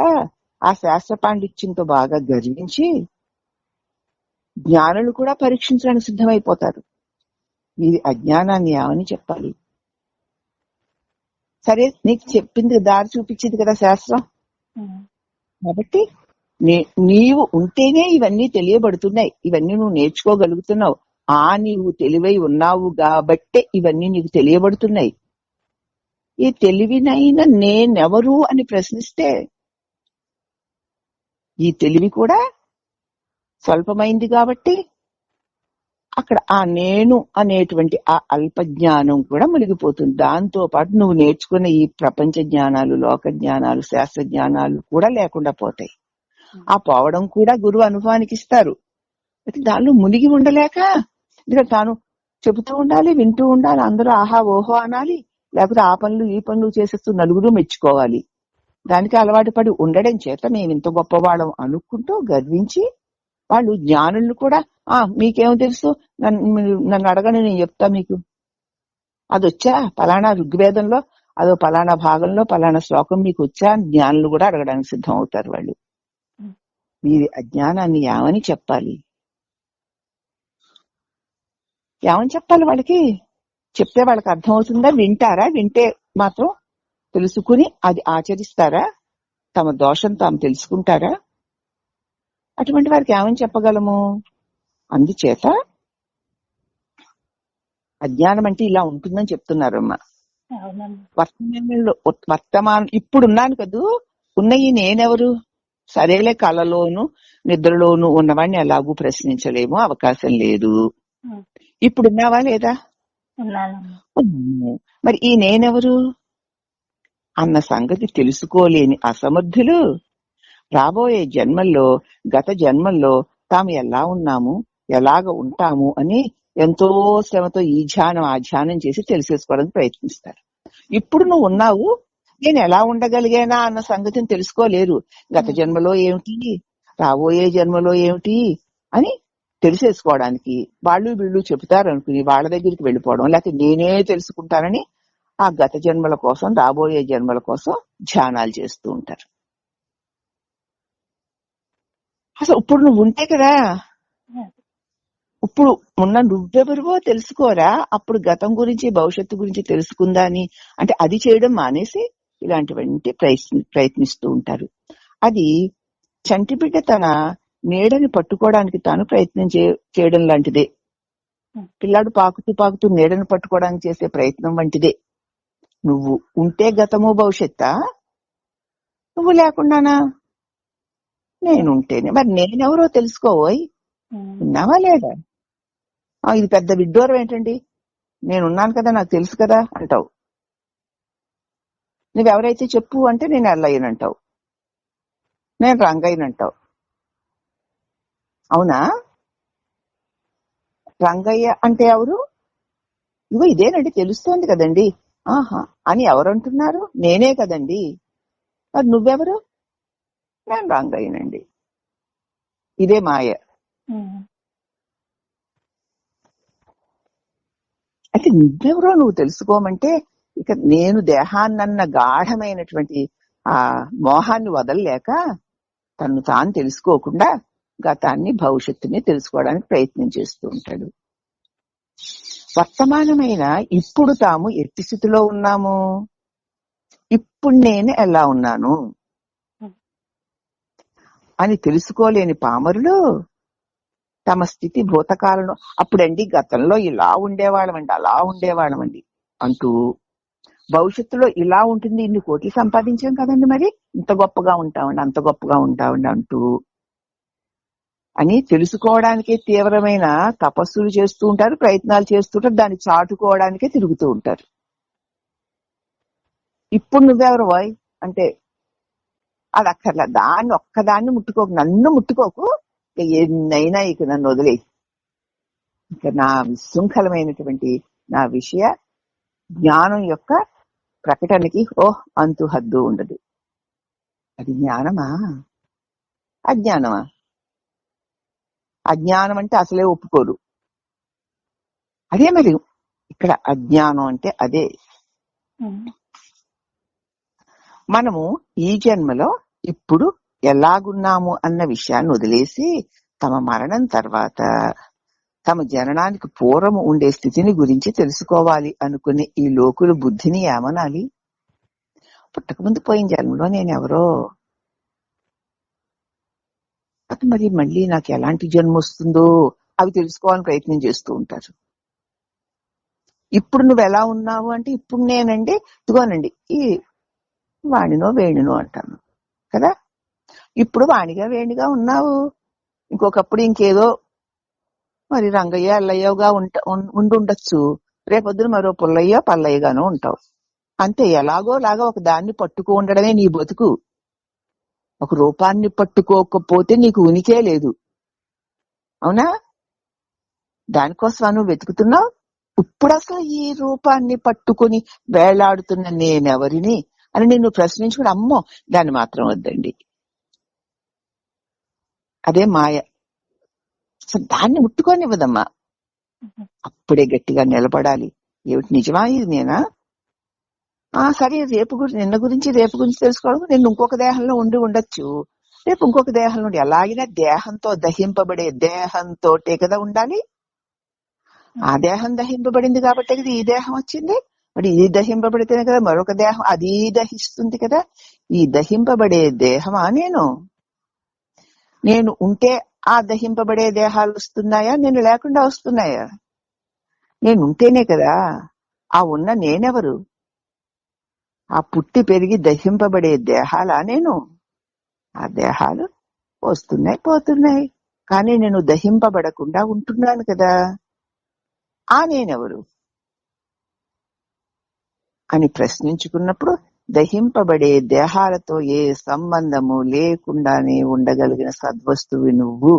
ఆ శాస్త్ర పాండిత్యంతో బాగా గర్వించి జ్ఞానులు కూడా పరీక్షించడానికి సిద్ధమైపోతారు. వీరి అజ్ఞానాన్ని ఏమని చెప్పాలి? సరే, నీకు చెప్పింది, దారి చూపించింది కదా శాస్త్రం. కాబట్టి నీవు ఉంటేనే ఇవన్నీ తెలియబడుతున్నాయి, ఇవన్నీ నువ్వు నేర్చుకోగలుగుతున్నావు. నీవు తెలివై ఉన్నావు కాబట్టే ఇవన్నీ నీకు తెలియబడుతున్నాయి. ఈ తెలివినైనా నేనెవరు అని ప్రశ్నిస్తే ఈ తెలివి కూడా స్వల్పమైంది కాబట్టి అక్కడ ఆ నేను అనేటువంటి ఆ అల్పజ్ఞానం కూడా మునిగిపోతుంది. దాంతో పాటు నువ్వు నేర్చుకున్న ఈ ప్రపంచ జ్ఞానాలు, లోక జ్ఞానాలు, శాస్త్ర జ్ఞానాలు కూడా లేకుండా పోతాయి. ఆ పోవడం కూడా గురువు అనుభవానికి ఇస్తారు. దానిలో మునిగి ఉండలేక ఎందుకంటే తాను చెబుతూ ఉండాలి, వింటూ ఉండాలి, అందరూ ఆహా ఓహో అనాలి, లేకపోతే ఆ పనులు ఈ పనులు చేసేస్తూ నలుగురు మెచ్చుకోవాలి. దానికి అలవాటు పడి ఉండడం చేత మేము ఇంత గొప్పవాళ్ళం అనుకుంటూ గర్వించి వాళ్ళు జ్ఞానులు కూడా మీకేమో తెలుసు, నన్ను అడగని నేను చెప్తా మీకు, అదొచ్చా పలానా ఋగ్వేదంలో అదో పలానా భాగంలో పలానా శ్లోకం మీకు వచ్చా జ్ఞానులు కూడా అడగడానికి సిద్ధం అవుతారు. వాళ్ళు వీరి అజ్ఞానాన్ని ఏమని చెప్పాలి? ఏమని చెప్పాలి వాళ్ళకి? చెప్తే వాళ్ళకి అర్థం అవుతుందా? వింటారా? వింటే మాత్రం తెలుసుకుని అది ఆచరిస్తారా? తమ దోషం తాము తెలుసుకుంటారా? అటువంటి వారికి ఏమని చెప్పగలము? అందుచేత అజ్ఞానం అంటే ఇలా ఉంటుందని చెప్తున్నారమ్మా. వర్తమానం ఇప్పుడున్నాను కదూ, ఉన్నయి నేనెవరు? సరేలే, కళలోను నిద్రలోను ఉన్నవాడిని ఎలాగూ ప్రశ్నించలేము, అవకాశం లేదు. ఇప్పుడున్నావా లేదా? మరి ఈ నేనెవరు అన్న సంగతి తెలుసుకోలేని అసమర్థులు రాబోయే జన్మల్లో, గత జన్మల్లో తాము ఎలా ఉన్నాము, ఎలాగ ఉంటాము అని ఎంతో శ్రమతో ఈ ధ్యానం ఆ ధ్యానం చేసి తెలిసేసుకోవడానికి ప్రయత్నిస్తారు. ఇప్పుడు నువ్వు ఉన్నావు, నేను ఎలా ఉండగలిగానా అన్న సంగతిని తెలుసుకోలేరు. గత జన్మలో ఏమిటి, రాబోయే జన్మలో ఏమిటి అని తెలిసేసుకోవడానికి వాళ్ళు వీళ్ళు చెబుతారు అనుకుని వాళ్ళ దగ్గరికి వెళ్ళిపోవడం, లేకపోతే నేనే తెలుసుకుంటానని ఆ గత జన్మల కోసం, రాబోయే జన్మల కోసం ధ్యానాలు చేస్తూ ఉంటారు. అసలు ఇప్పుడు నువ్వు ఉంటే కదా, ఇప్పుడు ఉన్న నువ్వెవరివో తెలుసుకోరా, అప్పుడు గతం గురించి భవిష్యత్తు గురించి తెలుసుకుందా అని అంటే అది చేయడం మానేసి ఇలాంటివంటి ప్రయత్నిస్తూ ఉంటారు. అది చంటిబిడ్డ తన నీడని పట్టుకోవడానికి తాను ప్రయత్నం చేయడం లాంటిదే. పిల్లాడు పాకుతూ పాకుతూ నీడని పట్టుకోవడానికి చేసే ప్రయత్నం వంటిదే. నువ్వు ఉంటే గతము భవిష్యత్తా, నువ్వు లేకుండానా? నేనుంటేనే. మరి నేనెవరో తెలుసుకోవోయ్, ఉన్నావా లేదా? ఇది పెద్ద విడ్డూరం ఏంటండి, నేనున్నాను కదా, నాకు తెలుసు కదా అంటావు. నువ్వెవరైతే చెప్పు అంటే నేను ఎల్లయ్యనంటావు, నేను రంగయ్యనంటావు. అవునా? రంగయ్య అంటే ఎవరు? ఇగో ఇదేనండి తెలుస్తోంది కదండి. ఆహా అని ఎవరంటున్నారు? నేనే కదండి. మరి నువ్వెవరు? నేను రంగయ్యనండి. ఇదే మాయ. అయితే నువ్వెవరో నువ్వు తెలుసుకోమంటే ఇక నేను దేహాన్నన్న గాఢమైనటువంటి ఆ మోహాన్ని వదలలేక తను తాను తెలుసుకోకుండా గతాన్ని భవిష్యత్తుని తెలుసుకోవడానికి ప్రయత్నం చేస్తూ ఉంటాడు. వర్తమానమైన ఇప్పుడు తాము ఎట్టి స్థితిలో ఉన్నాము, ఇప్పుడు నేను ఎలా ఉన్నాను అని తెలుసుకోలేని పామరులు తమ స్థితి భూతకాలను అప్పుడండి గతంలో ఇలా ఉండేవాళ్ళమండి, అలా ఉండేవాళ్ళమండి అంటూ భవిష్యత్తులో ఇలా ఉంటుంది, ఇన్ని కోట్లు సంపాదించాం కదండి, మరి ఇంత గొప్పగా ఉంటామండి, అంత గొప్పగా ఉంటామండి అంటూ అని తెలుసుకోవడానికే తీవ్రమైన తపస్సులు చేస్తూ ఉంటారు, ప్రయత్నాలు చేస్తుంటారు, దాన్ని చాటుకోవడానికే తిరుగుతూ ఉంటారు. ఇప్పుడు నువ్వెవరు వాయ్ అంటే అది అక్కర్లా, దాన్ని ఒక్కదాన్ని ముట్టుకోకు, నన్ను ముట్టుకోకు, ఎన్నైనా ఇక నన్ను వదిలే, ఇక నా విశృంఖలమైనటువంటి నా విషయ జ్ఞానం యొక్క ప్రకటనకి అంతు హద్దు ఉండదు. అది జ్ఞానమా అజ్ఞానమా? అజ్ఞానం అంటే అసలే ఒప్పుకోరు. అదే మరి ఇక్కడ అజ్ఞానం అంటే అదే. మనము ఈ జన్మలో ఇప్పుడు ఎలాగున్నాము అన్న విషయాన్ని వదిలేసి తమ మరణం తర్వాత తమ జననానికి పూర్వము ఉండే స్థితిని గురించి తెలుసుకోవాలి అనుకునే ఈ లోకుల బుద్ధిని ఏమనాలి? పుట్టకముందు పోయిన జన్మలో నేనెవరో, మరి మళ్ళీ నాకు ఎలాంటి జన్మ వస్తుందో అవి తెలుసుకోవాలని ప్రయత్నం చేస్తూ ఉంటారు. ఇప్పుడు నువ్వు ఎలా ఉన్నావు అంటే ఇప్పుడు నేనండి ఇదిగోనండి ఈ వాణినో వేణినో అంటాను కదా. ఇప్పుడు వాణిగా వేణిగా ఉన్నావు, ఇంకొకప్పుడు ఇంకేదో మరి రంగయ్య అల్లయ్యగా ఉండుండొచ్చు, రేపొద్దున మరో పుల్లయ్య పల్లయ్యగానో ఉంటావు. అంతే, ఎలాగో లాగా ఒక దాన్ని పట్టుకు ఉండడమే నీ బతుకు. ఒక రూపాన్ని పట్టుకోకపోతే నీకు ఉనికే లేదు. అవునా? దానికోసం నువ్వు వెతుకుతున్నావు. ఇప్పుడు అసలు ఈ రూపాన్ని పట్టుకుని వేలాడుతున్న నేనెవరిని అని నిన్ను ప్రశ్నించుకుని అమ్మో దాన్ని మాత్రం వద్దండి, అదే మాయ. అసలు దాన్ని ముట్టుకోనివ్వదమ్మా. అప్పుడే గట్టిగా నిలబడాలి. ఏమిటి నిజమా ఇది నేనా? సరే నిన్న గురించి రేపు గురించి తెలుసుకోవడం, నేను ఇంకొక దేహంలో ఉండి ఉండొచ్చు, రేపు ఇంకొక దేహం నుండి ఎలాగైనా దేహంతో దహింపబడే దేహంతోటే కదా ఉండాలి. ఆ దేహం దహింపబడింది కాబట్టి కదా ఈ దేహం వచ్చింది. మరి ఇది దహింపబడితేనే కదా మరొక దేహం అది దహిస్తుంది కదా. ఈ దహింపబడే దేహమా నేను ఉంటే ఆ దహింపబడే దేహాలు వస్తున్నాయా, నేను లేకుండా వస్తున్నాయా? నేను ఉంటేనే కదా ఆ ఉన్న నేనెవరు? ఆ పుట్టి పెరిగి దహింపబడే దేహాలా నేను? ఆ దేహాలు వస్తున్నాయి పోతున్నాయి, కానీ నేను దహింపబడకుండా ఉంటున్నాను కదా. ఆ నేనెవరు అని ప్రశ్నించుకున్నప్పుడు దహింపబడే దేహాలతో ఏ సంబంధము లేకుండానే ఉండగలిగిన సద్వస్తువు నువ్వు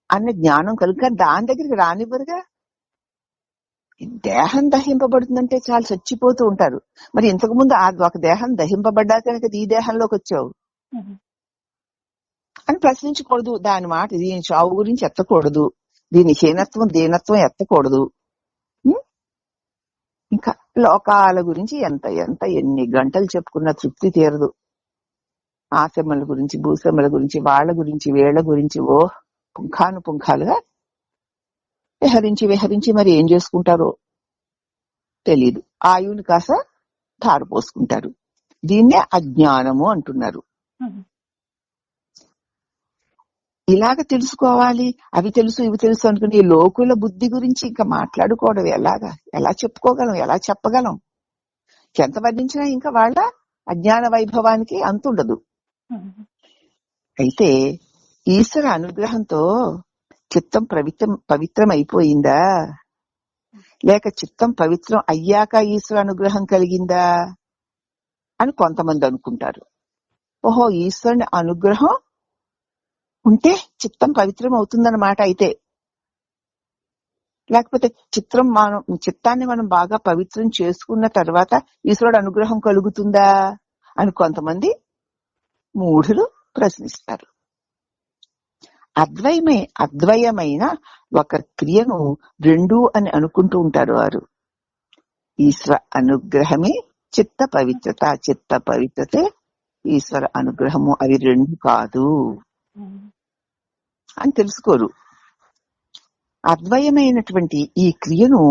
అన్న జ్ఞానం కనుక దాని దగ్గరికి రానివ్వరుగా. దేహం దహింపబడుతుందంటే చాలా చచ్చిపోతూ ఉంటారు. మరి ఇంతకు ముందు ఆ ఒక దేహం దహింపబడ్డా కనుక ఈ దేహంలోకి వచ్చావు అని ప్రశ్నించకూడదు. దాని మాట దీని చావు గురించి ఎత్తకూడదు, దీని హీనత్వం దీనత్వం ఎత్తకూడదు. ఇంకా లోకాల గురించి ఎంత ఎంత ఎన్ని గంటలు చెప్పుకున్న తృప్తి తీరదు. ఆశమ్మల గురించి భూసమ్మల గురించి వాళ్ళ గురించి వీళ్ళ గురించి పుంఖానుపుంఖాలుగా విహరించి మరి ఏం చేసుకుంటారో తెలీదు. ఆయువుని కాస ధార పోసుకుంటారు. దీన్నే అజ్ఞానము అంటున్నారు. ఇలాగ తెలుసుకోవాలి, అవి తెలుసు ఇవి తెలుసు అనుకుని లోకుల బుద్ధి గురించి ఇంకా మాట్లాడుకోవడం ఎలా చెప్పుకోగలం, ఎలా చెప్పగలం? ఎంత వర్ణించినా ఇంకా వాళ్ళ అజ్ఞాన వైభవానికి అంతుండదు. అయితే ఈశ్వర అనుగ్రహంతో చిత్తం పవిత్రం అయిపోయిందా, లేక చిత్తం పవిత్రం అయ్యాక ఈశ్వర అనుగ్రహం కలిగిందా అని కొంతమంది అనుకుంటారు. ఓహో, ఈశ్వరుని అనుగ్రహం ఉంటే చిత్తం పవిత్రం అవుతుందన్నమాట. అయితే లేకపోతే చిత్తాన్ని మనం బాగా పవిత్రం చేసుకున్న తర్వాత ఈశ్వరుడు అనుగ్రహం కలుగుతుందా అని కొంతమంది మూఢులు ప్రశ్నిస్తారు. అద్వయమైన ఒక క్రియను రెండు అని అనుకుంటూ ఉంటారు వారు. ఈశ్వర అనుగ్రహమే చిత్త పవిత్రత, చిత్త పవిత్రతే ఈశ్వర అనుగ్రహము, అవి రెండు కాదు అని తెలుసుకోరు. అద్వయమైనటువంటి ఈ క్రియను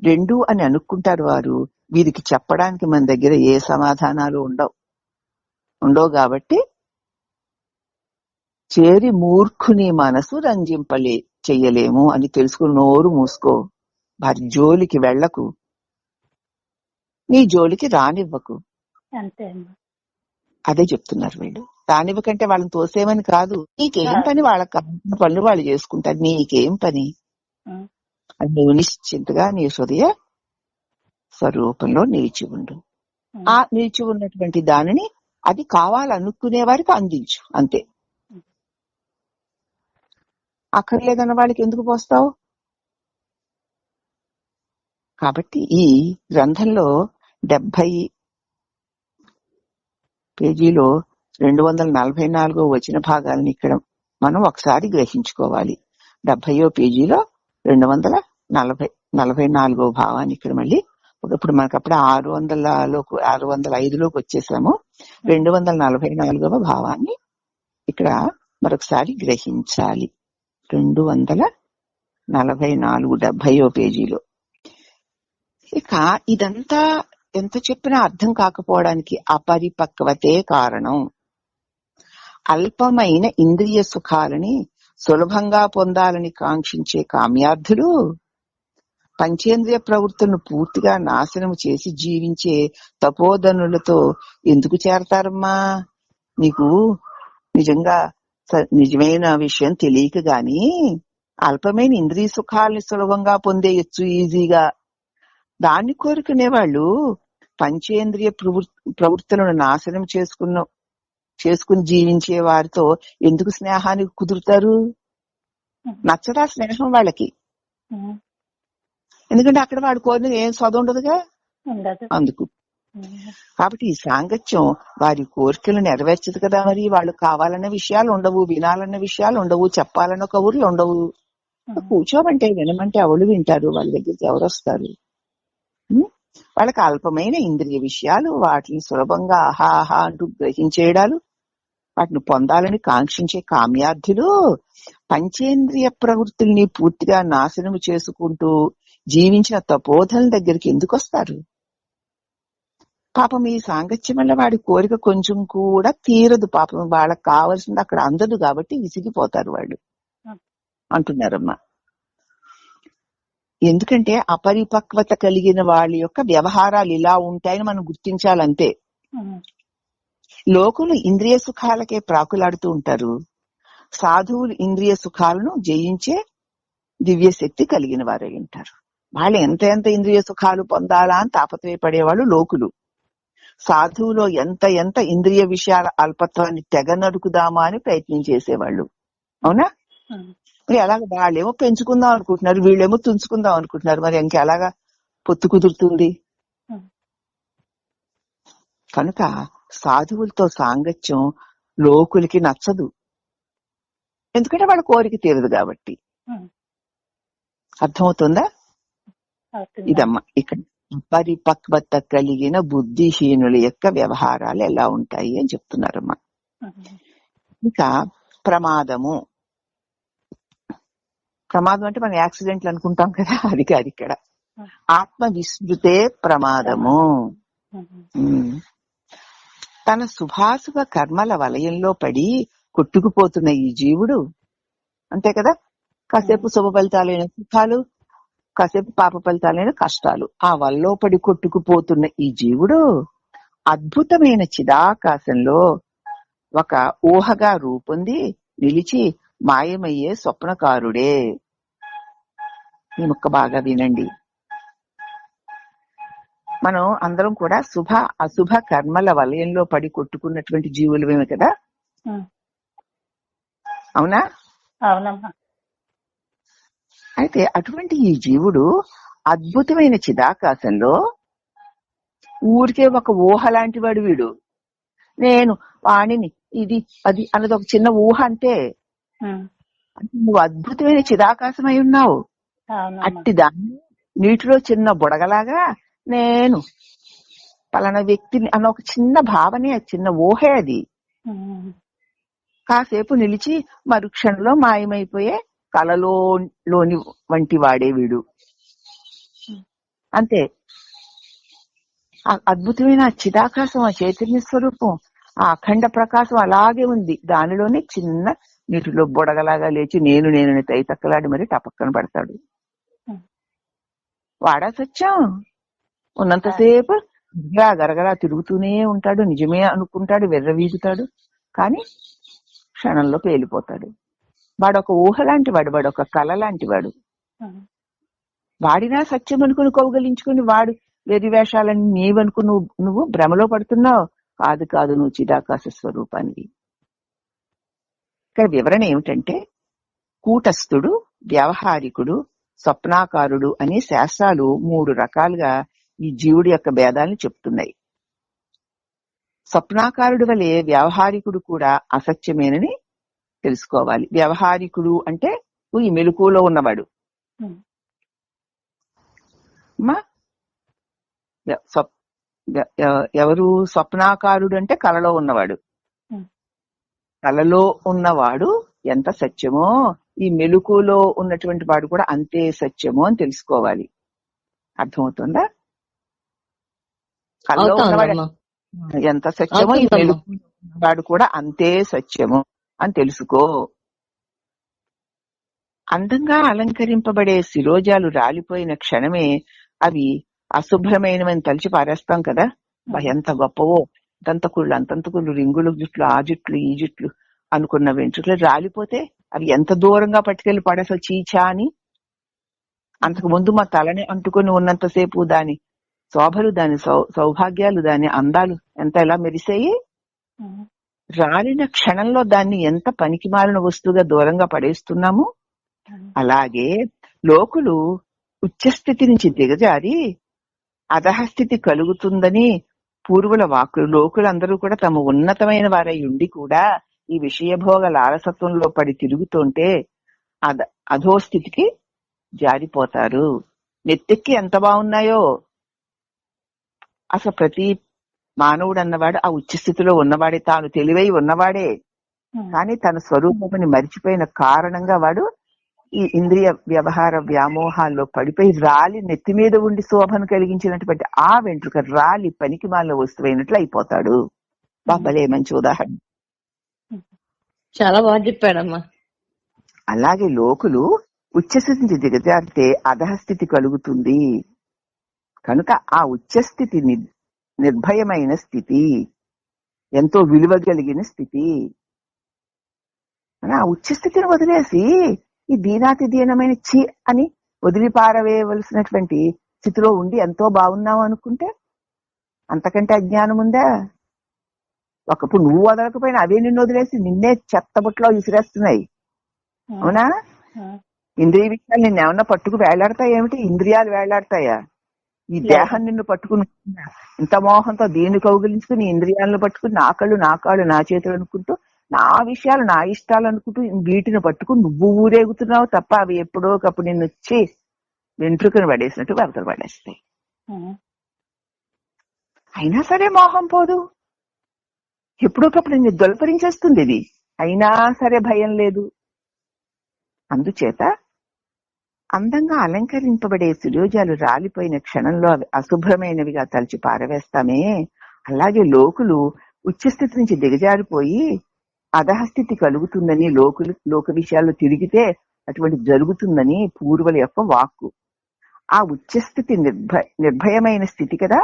రెండు అని అనుకుంటారు వారు. వీరికి చెప్పడానికి మన దగ్గర ఏ సమాధానాలు ఉండవు కాబట్టి చేరి మూర్ఖుని మనసు చెయ్యలేము అని తెలుసుకుని నోరు మూసుకో, వారి జోలికి వెళ్లకు, నీ జోలికి రానివ్వకు.
అంతే.
అదే చెప్తున్నారు వీళ్ళు. రానివ్వకంటే వాళ్ళని తోసేమని కాదు. నీకేం పని, వాళ్ళకి కావాల్సిన పనులు వాళ్ళు చేసుకుంటారు, నీకేం పని అని నువ్వు నిశ్చింతగా నీ హృదయ స్వరూపంలో నిలిచి ఉండు. ఆ నిలిచి ఉన్నటువంటి దానిని అది కావాలనుకునే వారికి అందించు, అంతే. అక్కర్లేదన్న వాళ్ళకి ఎందుకు పోస్తావు? కాబట్టి ఈ గ్రంథంలో 70 పేజీలో 244 వచ్చిన భాగాలను ఇక్కడ మనం ఒకసారి గ్రహించుకోవాలి. 70వ పేజీలో 244 భావాన్ని ఇక్కడ మళ్ళీ ఇప్పుడు మనకు అప్పుడు 605లోకి వచ్చేసాము. 244వ భావాన్ని ఇక్కడ మరొకసారి గ్రహించాలి. 244 70వ పేజీలో. ఇక ఇదంతా ఎంత చెప్పినా అర్థం కాకపోవడానికి అపరిపక్వతే కారణం. అల్పమైన ఇంద్రియ సుఖాలని సులభంగా పొందాలని కాంక్షించే కామ్యార్థులు పంచేంద్రియ ప్రవృత్తులను పూర్తిగా నాశనం చేసి జీవించే తపోధనులతో ఎందుకు చేరతారమ్మా? నీకు నిజమైన విషయం తెలియక గాని అల్పమైన ఇంద్రియ సుఖాలని సులభంగా పొందేయచ్చు ఈజీగా. దాన్ని కోరుకునే వాళ్ళు పంచేంద్రియ ప్రవృత్తులను నాశనం చేసుకుని జీవించే వారితో ఎందుకు స్నేహానికి కుదురుతారు? నచ్చదా స్నేహం వాళ్ళకి. ఎందుకంటే అక్కడ వాడు కోరిన ఏం చదువు ఉండదుగా అందుకు. కాబట్టి ఈ సాంగత్యం వారి కోరికలు నెరవేర్చదు కదా. మరి వాళ్ళు కావాలన్న విషయాలు ఉండవు, వినాలన్న విషయాలు ఉండవు, చెప్పాలన్న కబుర్లు ఉండవు. కూర్చోమంటే వినమంటే ఎవరు వింటారు? వాళ్ళ దగ్గరికి ఎవరు వస్తారు? వాళ్ళకి అల్పమైన ఇంద్రియ విషయాలు, వాటిని సులభంగా ఆహా అంటూ గ్రహించేయడాలు, వాటిని పొందాలని కాంక్షించే కామ్యార్థులు పంచేంద్రియ ప్రవృత్తుల్ని పూర్తిగా నాశనం చేసుకుంటూ జీవించిన తపోధల దగ్గరికి ఎందుకు వస్తారు? పాపం ఈ సాంగత్యం వల్ల వాడి కోరిక కొంచెం కూడా తీరదు. పాపం వాళ్ళకి కావాల్సింది అక్కడ అందదు కాబట్టి విసిగిపోతారు వాళ్ళు అంటున్నారమ్మా. ఎందుకంటే అపరిపక్వత కలిగిన వాళ్ళ యొక్క వ్యవహారాలు ఇలా ఉంటాయని మనం గుర్తించాలంతే. లోకులు ఇంద్రియ సుఖాలకే ప్రాకులాడుతూ ఉంటారు. సాధువులు ఇంద్రియ సుఖాలను జయించే దివ్య శక్తి కలిగిన వారై ఉంటారు. వాళ్ళు ఎంత ఇంద్రియ సుఖాలు పొందాలా అని తాపత్రయపడేవాళ్ళు లోకులు. సాధువులో ఎంత ఇంద్రియ విషయాల అల్పత్వాన్ని తెగ నరుకుదామా అని ప్రయత్నం చేసేవాళ్ళు. అవునా? మరి అలాగ వాళ్ళేమో పెంచుకుందాం అనుకుంటున్నారు, వీళ్ళేమో తుంచుకుందాం అనుకుంటున్నారు. మరి ఇంకెలాగా పొత్తు కుదురుతుంది? కనుక సాధువులతో సాంగత్యం లోకులకి నచ్చదు. ఎందుకంటే వాళ్ళ కోరిక తీరదు కాబట్టి. అర్థమవుతుందా? ఇదమ్మా ఇక్కడ అపరిపక్వత కలిగిన బుద్ధిహీనుల యొక్క వ్యవహారాలు ఎలా ఉంటాయి అని చెప్తున్నారమ్మా. ఇంకా ప్రమాదం అంటే మనం యాక్సిడెంట్లు అనుకుంటాం కదా, అది కాదు ఇక్కడ. ఆత్మ విస్మృతే ప్రమాదము. తన శుభాశుభ కర్మల వలయంలో పడి కొట్టుకుపోతున్న ఈ జీవుడు, అంతే కదా, కాసేపు శుభ ఫలితాలైన సుఖాలు, కాసేపు పాప ఫలితాలైన కష్టాలు, ఆ వల్లో పడి కొట్టుకుపోతున్న ఈ జీవుడు అద్భుతమైన చిదాకాశంలో ఒక ఊహగా రూపొంది నిలిచి మాయమయ్యే స్వప్నకారుడే. ఈ ముక్క బాగా వినండి. మనం అందరం కూడా శుభ అశుభ కర్మల వలయంలో పడి కొట్టుకున్నటువంటి జీవులమేమి కదా,
ఉమ్.
అవునా?
అవునమ్మా.
అయితే అటువంటి ఈ జీవుడు అద్భుతమైన చిదాకాశంలో ఊరికే ఒక ఊహ లాంటి వాడు వీడు. నేను వాణిని ఇది అది అన్నది ఒక చిన్న ఊహ అంతే.
ఉమ్.
నువ్వు అద్భుతమైన చిదాకాశం అయి ఉన్నావు.
అవునమ్మా.
అట్టి దాన్ని నీటిలో చిన్న బుడగలాగా నేను పలానా వ్యక్తిని అన్న ఒక చిన్న భావనే, చిన్న ఊహే అది.
ఉమ్.
కాసేపు నిలిచి మరుక్షణంలో మాయమైపోయే కలలోని వంటి వాడే వీడు అంతే. ఆ అద్భుతమైన చిదాకాశం, ఆ చైతన్య స్వరూపం, ఆ అఖండ ప్రకాశం అలాగే ఉంది. దానిలోనే చిన్న నీటిలో బుడగలాగా లేచి నేను నేను తైతక్కలాడి మరి టపక్కన పడతాడు. వాడా సత్యం. ఉన్నంతసేపు గరగరా తిరుగుతూనే ఉంటాడు, నిజమే అనుకుంటాడు, వెర్రవీగుతాడు, కానీ క్షణంలో పేలిపోతాడు. వాడొక ఊహ లాంటి వాడు, వాడొక కళ లాంటి వాడు. వాడినా సత్యం అనుకుని కౌగలించుకుని వాడు వెర్రి వేషాలని నీవనుకు నువ్వు భ్రమలో పడుతున్నావు. కాదు కాదు, నువ్వు చిదాకాశ స్వరూపానివి. ఇక్కడ వివరణ ఏమిటంటే, కూటస్థుడు, వ్యవహారికుడు, స్వప్నాకారుడు అనే శాస్త్రాలు 3 రకాలుగా ఈ జీవుడి యొక్క భేదాలను చెప్తున్నాయి. స్వప్నాకారుడి వలె వ్యవహారికుడు కూడా అసత్యమేనని తెలుసుకోవాలి. వ్యవహారికుడు అంటే ఈ మెలకువలో ఉన్నవాడు. ఎవరు? స్వప్నాకారుడు అంటే కలలో ఉన్నవాడు. కలలో ఉన్నవాడు ఎంత సత్యమో ఈ మెలకువలో ఉన్నటువంటి వాడు కూడా అంతే సత్యమో అని తెలుసుకోవాలి. అర్థమవుతుందా? కలలో ఉన్నవాడు ఎంత సత్యమో ఈ మెలకువలో ఉన్నవాడు కూడా అంతే సత్యము అని తెలుసుకో. అందంగా అలంకరింపబడే శిరోజాలు రాలిపోయిన క్షణమే అవి అశుభ్రమైనవని తలిచి పారేస్తాం కదా. ఎంత గొప్పవో, అంతంతకుళ్ళు, రింగులు జుట్లు, ఆ జుట్లు ఈ జుట్లు అనుకున్న వెంట్రుకలు రాలిపోతే అవి ఎంత దూరంగా పట్టుకెళ్లి పడేసో చీచా అని. అంతకు ముందు మా తలని అంటుకొని ఉన్నంతసేపు దాని శోభలు, దాని సౌభాగ్యాలు, దాని అందాలు ఎంత ఎలా మెరిసాయి. రాలిన క్షణంలో దాన్ని ఎంత పనికిమాలిన వస్తువుగా దూరంగా పడేస్తున్నాము. అలాగే లోకులు ఉచ్చస్థితి నుంచి దిగజారి అధహస్థితి కలుగుతుందని పూర్వుల వాక్కులు. లోకులందరూ కూడా తమ ఉన్నతమైన వారై ఉండి కూడా ఈ విషయభోగ లాలసత్వంలో పడి తిరుగుతుంటే అధోస్థితికి జారిపోతారు. నెత్తెక్కి ఎంత బాగున్నాయో. అసలు ప్రతి మానవుడు అన్నవాడు ఆ ఉచ్చస్థితిలో ఉన్నవాడే, తాను తెలివై ఉన్నవాడే. కానీ తన స్వరూపముని మరిచిపోయిన కారణంగా వాడు ఈ ఇంద్రియ వ్యవహార వ్యామోహాల్లో పడిపోయి రాలి నెత్తి మీద ఉండి శోభను కలిగించినటువంటి ఆ వెంట్రుక రాలి పనికి మాలిన వస్తువైనట్లు అయిపోతాడు. బాబలే మంచి ఉదాహరణ.
చాలా బాగా చెప్పాడమ్మా.
అలాగే లోకులు ఉచ్చస్థితి దిగజారితే అధస్థితి కలుగుతుంది. కనుక ఆ ఉచ్చస్థితి నిర్భయమైన స్థితి, ఎంతో విలువ కలిగిన స్థితి. ఆ ఉచ్చస్థితిని వదిలేసి ఈ దీనాతి దీనమైన చి అని వదిలిపారవేయవలసినటువంటి స్థితిలో ఉండి ఎంతో బాగున్నావు అనుకుంటే అంతకంటే అజ్ఞానం ఉందా? ఒకప్పుడు నువ్వు వదలకపోయినా అవే నిన్ను వదిలేసి నిన్నే చెత్తబుట్లో విసిరేస్తున్నాయి. అవునా? ఇంద్రియ విషయాలు నిన్నేమన్నా పట్టుకు వేలాడతాయి ఏమిటి? ఇంద్రియాలు వేలాడతాయా? ఈ దేహం నిన్ను పట్టుకుని ఇంత మోహంతో దీన్ని కౌగిలించుకుని ఇంద్రియాలను పట్టుకుని నా కాళ్ళు నా చేతులు అనుకుంటూ నా విషయాలు నా ఇష్టాలు అనుకుంటూ వీటిని పట్టుకుని నువ్వు ఊరేగుతున్నావు తప్ప అవి ఎప్పుడో ఒకప్పుడు నిన్ను వచ్చి వెంట్రుకను పడేసినట్టు వరదలు పడేస్తాయి. అయినా సరే మోహం పోదు. ఎప్పుడోకప్పుడు నిన్ను దొలపరించేస్తుంది ఇది. అయినా సరే భయం లేదు. అందుచేత అందంగా అలంకరింపబడే శిరోజాలు రాలిపోయిన క్షణంలో అవి అశుభ్రమైనవిగా తలచి పారవేస్తామే, అలాగే లోకులు ఉచ్చస్థితి నుంచి దిగజారిపోయి అధహస్థితి కలుగుతుందని లోక విషయాల్లో తిరిగితే అటువంటి జరుగుతుందని పూర్వుల యొక్క వాక్కు. ఆ ఉచ్చస్థితి నిర్భయమైన స్థితి కదా.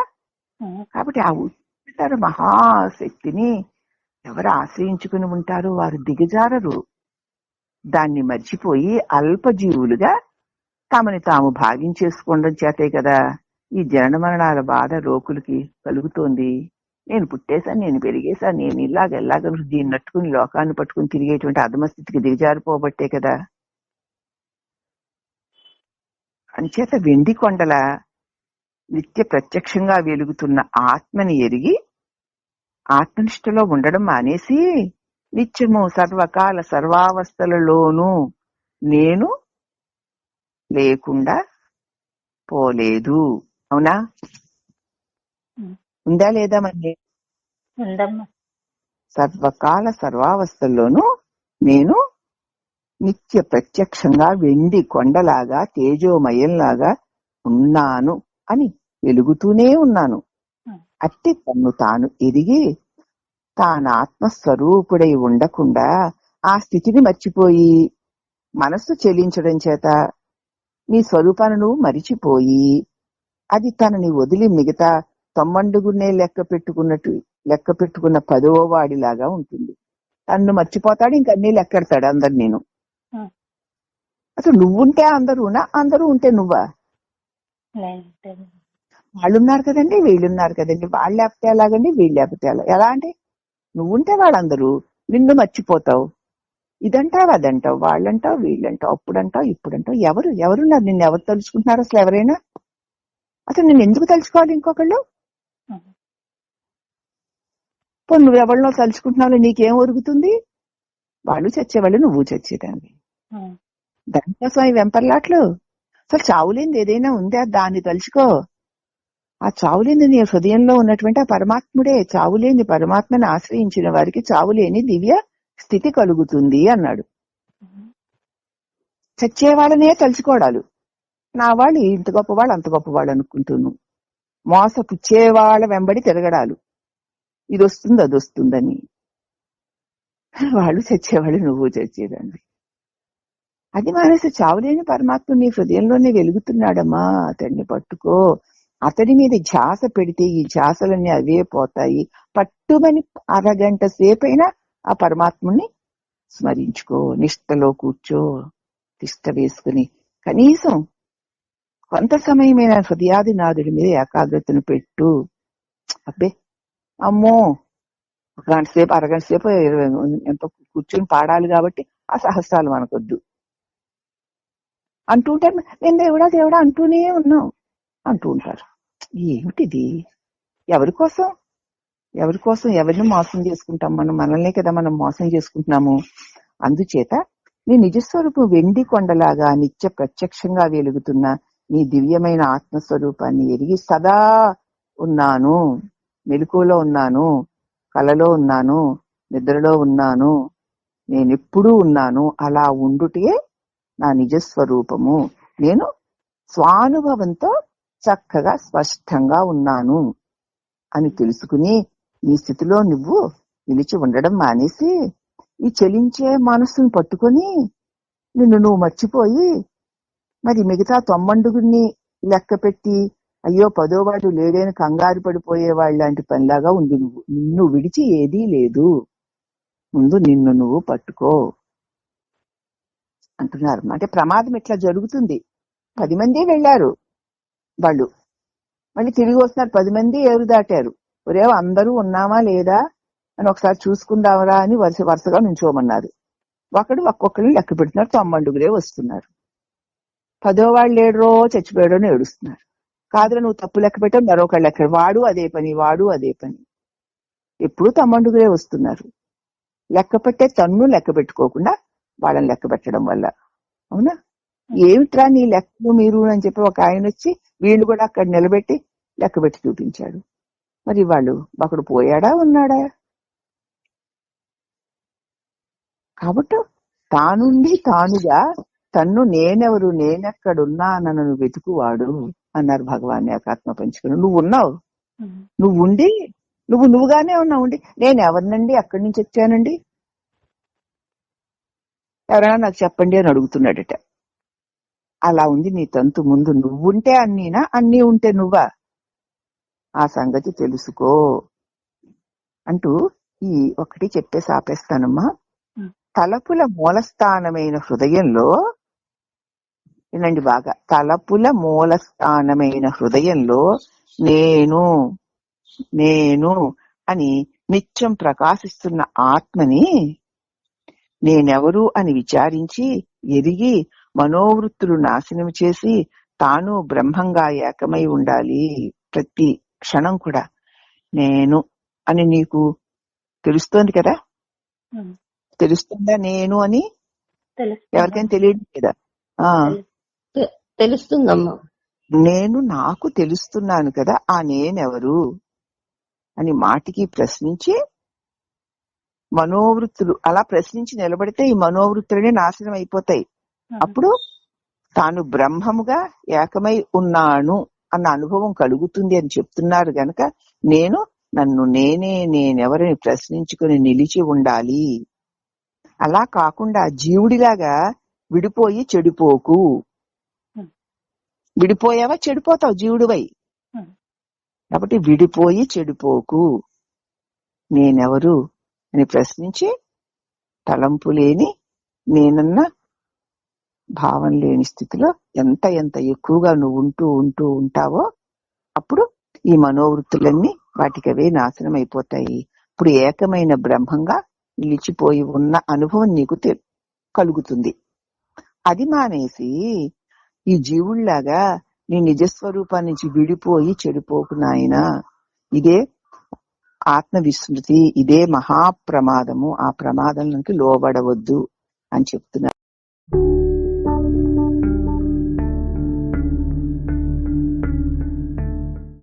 కాబట్టి ఆ ఉచ్చ మహాశక్తిని ఎవరు ఆశ్రయించుకుని ఉంటారో వారు దిగజారరు. దాన్ని మర్చిపోయి అల్పజీవులుగా తమని తాము భాగించేసుకోవడం చేతే కదా ఈ జనన మరణాల బాధ రోగులకి కలుగుతోంది. నేను పుట్టేశాను, నేను పెరిగేశాను, నేను ఎల్లాగ దీన్ని నట్టుకుని లోకాన్ని పట్టుకుని తిరిగేటువంటి అధమస్థితికి దిగజారిపోబట్టే కదా. అంచేత వెండి కొండల నిత్య ప్రత్యక్షంగా వెలుగుతున్న ఆత్మని ఎరిగి ఆత్మనిష్టలో ఉండడం మానేసి నిత్యము సర్వకాల సర్వావస్థలలోనూ నేను లేకుండా పోలేదు. అవునా? ఉందా లేదా? మరి
ఉందమ్మా.
సర్వకాల సర్వావస్థల్లోనూ నేను నిత్య ప్రత్యక్షంగా వెండి కొండలాగా తేజోమయంలాగా ఉన్నాను అని వెలుగుతూనే ఉన్నాను. అట్టి తన్ను తాను ఎరిగి తాను ఆత్మస్వరూపుడై ఉండకుండా ఆ స్థితిని మర్చిపోయి మనస్సు చెలించడం చేత నీ స్వరూపాన్ని నువ్వు మరిచిపోయి అది తనని వదిలి మిగతా తొమ్మండుగునే లెక్క పెట్టుకున్న 10వ వాడిలాగా ఉంటుంది. తన్ను మర్చిపోతాడు, ఇంకన్నీ లెక్కెడతాడు అందరు. నేను అసలు నువ్వుంటే అందరూనా, అందరూ ఉంటే నువ్వా? వాళ్ళున్నారు కదండి, వీళ్ళున్నారు కదండి, వాళ్ళు లేకపోతే ఎలాగండి, వీళ్ళు లేకపోతే ఎలా అంటే నువ్వుంటే వాళ్ళందరూ, నిన్ను మర్చిపోతావు. ఇదంటావు అదంటావు, వాళ్ళంటావు వీళ్ళంటావు, అప్పుడంటావు ఇప్పుడంటావు. ఎవరున్నారు? నిన్ను ఎవరు తలుచుకుంటున్నారు అసలు? ఎవరైనా అసలు నిన్ను ఎందుకు తలుచుకోవాలి ఇంకొకళ్ళు? నువ్వెవరినో తలుచుకుంటున్నావు, నీకేం ఒరుగుతుంది? వాళ్ళు చచ్చేవాళ్ళు, నువ్వు చచ్చేదాన్ని. దానికోసం ఈ వెంపర్లాట్లు. అసలు చావులేంది ఏదైనా ఉందా? దాన్ని తలుచుకో. ఆ చావులేని నీ హృదయంలో ఉన్నటువంటి ఆ పరమాత్ముడే. చావులేని పరమాత్మని ఆశ్రయించిన వారికి చావులేని దివ్య స్థితి కలుగుతుంది అన్నాడు. చచ్చేవాళ్ళనే తలుచుకోవడాలు. నా వాళ్ళు ఇంత గొప్పవాళ్ళు అంత గొప్పవాళ్ళు అనుకుంటున్నాను. మోసపుచ్చేవాళ్ళ వెంబడి తిరగడాలు. ఇది వస్తుంది అది వస్తుందని. వాళ్ళు చచ్చేవాళ్ళు, నువ్వు చచ్చేదండి. అది మానేసి చావులేని పరమాత్మ నీ హృదయంలోనే వెలుగుతున్నాడమ్మా, అతన్ని పట్టుకో. అతడి మీద ధ్యాస పెడితే ఈ ధ్యాసలన్నీ అవే పోతాయి. పట్టుమని అరగంట సేపైనా ఆ పరమాత్ముని స్మరించుకో. నిష్టలో కూర్చో, తిష్ట వేసుకుని కనీసం కొంత సమయమైన హృదయాదినాథుడి మీద ఏకాగ్రతను పెట్టు. అబ్బే అమ్మో, ఒక గంట సేపు అరగంట సేపు ఎంతో కూర్చొని పాడాలి కాబట్టి ఆ సహస్రాలు మనకొద్దు అంటూ ఉంటారు. నేను దేవుడా అంటూనే ఉన్నావు అంటూ ఉంటారు. ఏమిటిది? ఎవరి కోసం ఎవరిని మోసం చేసుకుంటాం? మనల్నే కదా మనం మోసం చేసుకుంటున్నాము. అందుచేత నీ నిజస్వరూపం వెండి కొండలాగా నిత్య ప్రత్యక్షంగా వెలుగుతున్న నీ దివ్యమైన ఆత్మస్వరూపాన్ని ఎరిగి సదా ఉన్నాను, మెలకువలో ఉన్నాను, కలలో ఉన్నాను, నిద్రలో ఉన్నాను, నేనెప్పుడూ ఉన్నాను, అలా ఉండుటే నా నిజస్వరూపము. నేను స్వానుభవంతో చక్కగా స్పష్టంగా ఉన్నాను అని తెలుసుకుని ఈ స్థితిలో నువ్వు నిలిచి ఉండడం మానేసి ఈ చలించే మనస్సును పట్టుకొని నిన్ను నువ్వు మర్చిపోయి మరి మిగతా 90 లెక్క పెట్టి అయ్యో 10వ వాడు లేడని కంగారు పడిపోయేవాళ్ళు లాంటి పనిలాగా ఉంది. నిన్ను విడిచి ఏదీ లేదు, ముందు నిన్ను నువ్వు పట్టుకో అంటున్నారు. అంటే ప్రమాదం ఇట్లా జరుగుతుంది. 10 మంది వెళ్ళారు, వాళ్ళు మళ్ళీ తిరిగి వస్తున్నారు. 10 మంది ఏరు దాటారు. ఒరే అందరూ ఉన్నామా లేదా అని ఒకసారి చూసుకుందామరా అని వరుసగా నుంచోమన్నారు. ఒక్కొక్కరిని లెక్క పెడుతున్నారు. 90 వస్తున్నారు. 10వ వాడు లేడరో చచ్చిపోయాడో అని ఏడుస్తున్నారు. కాదురా నువ్వు తప్పు లెక్క పెట్టావు, మరొకళ్ళు లెక్క, వాడు అదే పని. ఎప్పుడు 90 వస్తున్నారు. లెక్క పెట్టే తన్ను లెక్క పెట్టుకోకుండా వాళ్ళని లెక్క పెట్టడం వల్ల. అవునా? ఏమిట్రా నీ లెక్కలు మీరు అని చెప్పి ఒక ఆయన వచ్చి వీళ్ళు కూడా అక్కడ నిలబెట్టి లెక్క పెట్టి చూపించాడు. మరి వాళ్ళు ఒకడు పోయాడా ఉన్నాడా? కాబట్టి తానుండి తానుగా తన్ను నేనెవరు నేనెక్కడున్నానను వెతుకువాడు అన్నారు భగవాన్ ఏకాత్మ పంచకులు. నువ్వు ఉన్నావు, నువ్వు ఉండి నువ్వుగానే ఉన్నావు. ఉండి నేను ఎవరినండి, అక్కడి నుంచి వచ్చానండి, ఎవరైనా నాకు చెప్పండి అని అడుగుతున్నాడట. అలా ఉంది నీ తంతు. ముందు నువ్వుంటే అన్నీనా, అన్నీ ఉంటే నువ్వా? ఆ సంగతి తెలుసుకో అంటూ ఈ ఒకటి చెప్పేసి ఆపేస్తానమ్మా. తలపుల మూలస్థానమైన హృదయంలో వినండి బాగా, తలపుల మూల స్థానమైన హృదయంలో నేను నేను అని నిత్యం ప్రకాశిస్తున్న ఆత్మని నేనెవరు అని విచారించి ఎరిగి మనోవృత్తులు నాశనం చేసి తాను బ్రహ్మంగా ఏకమై ఉండాలి. ప్రతి క్షణం కూడా నేను అని నీకు తెలుస్తోంది కదా,
ఉమ్.
తెలుస్తుందా నేను అని?
తెలుస్తుందమ్మా.
ఎవరికైనా తెలియదు కదా. ఆ
తెలుస్తుందమ్మా.
నేను నాకు తెలుస్తున్నాను కదా, ఆ నేనెవరు అని మాటికి ప్రశ్నించి మనోవృత్తులు అలా ప్రశ్నించి నిలబడితే ఈ మనోవృత్తులనే నాశనం అయిపోతాయి. అప్పుడు తాను బ్రహ్మముగా ఏకమై ఉన్నాను అన్న అనుభవం కలుగుతుంది అని చెప్తున్నారు గనక నేను నన్ను నేనెవరని ప్రశ్నించుకుని నిలిచి ఉండాలి. అలా కాకుండా జీవుడిలాగా విడిపోయి చెడిపోకు. విడిపోయావా చెడిపోతావు జీవుడివై. కాబట్టి విడిపోయి చెడిపోకు. నేనెవరు అని ప్రశ్నించి తలంపు లేని నేనన్న భావం లేని స్థితిలో ఎంత ఎక్కువగా నువ్వు ఉంటూ ఉంటావో అప్పుడు ఈ మనోవృత్తులన్నీ వాటికవే నాశనం అయిపోతాయి. ఇప్పుడు ఏకమైన బ్రహ్మంగా నిలిచిపోయి ఉన్న అనుభవం నీకు కలుగుతుంది. అది మానేసి ఈ జీవుల్లాగా నీ నిజస్వరూపా నుంచి విడిపోయి చెడిపోకు నాయనా. ఇదే ఆత్మవిస్మృతి, ఇదే మహాప్రమాదము. ఆ ప్రమాదానికి లోబడవద్దు అని చెప్తున్నారు.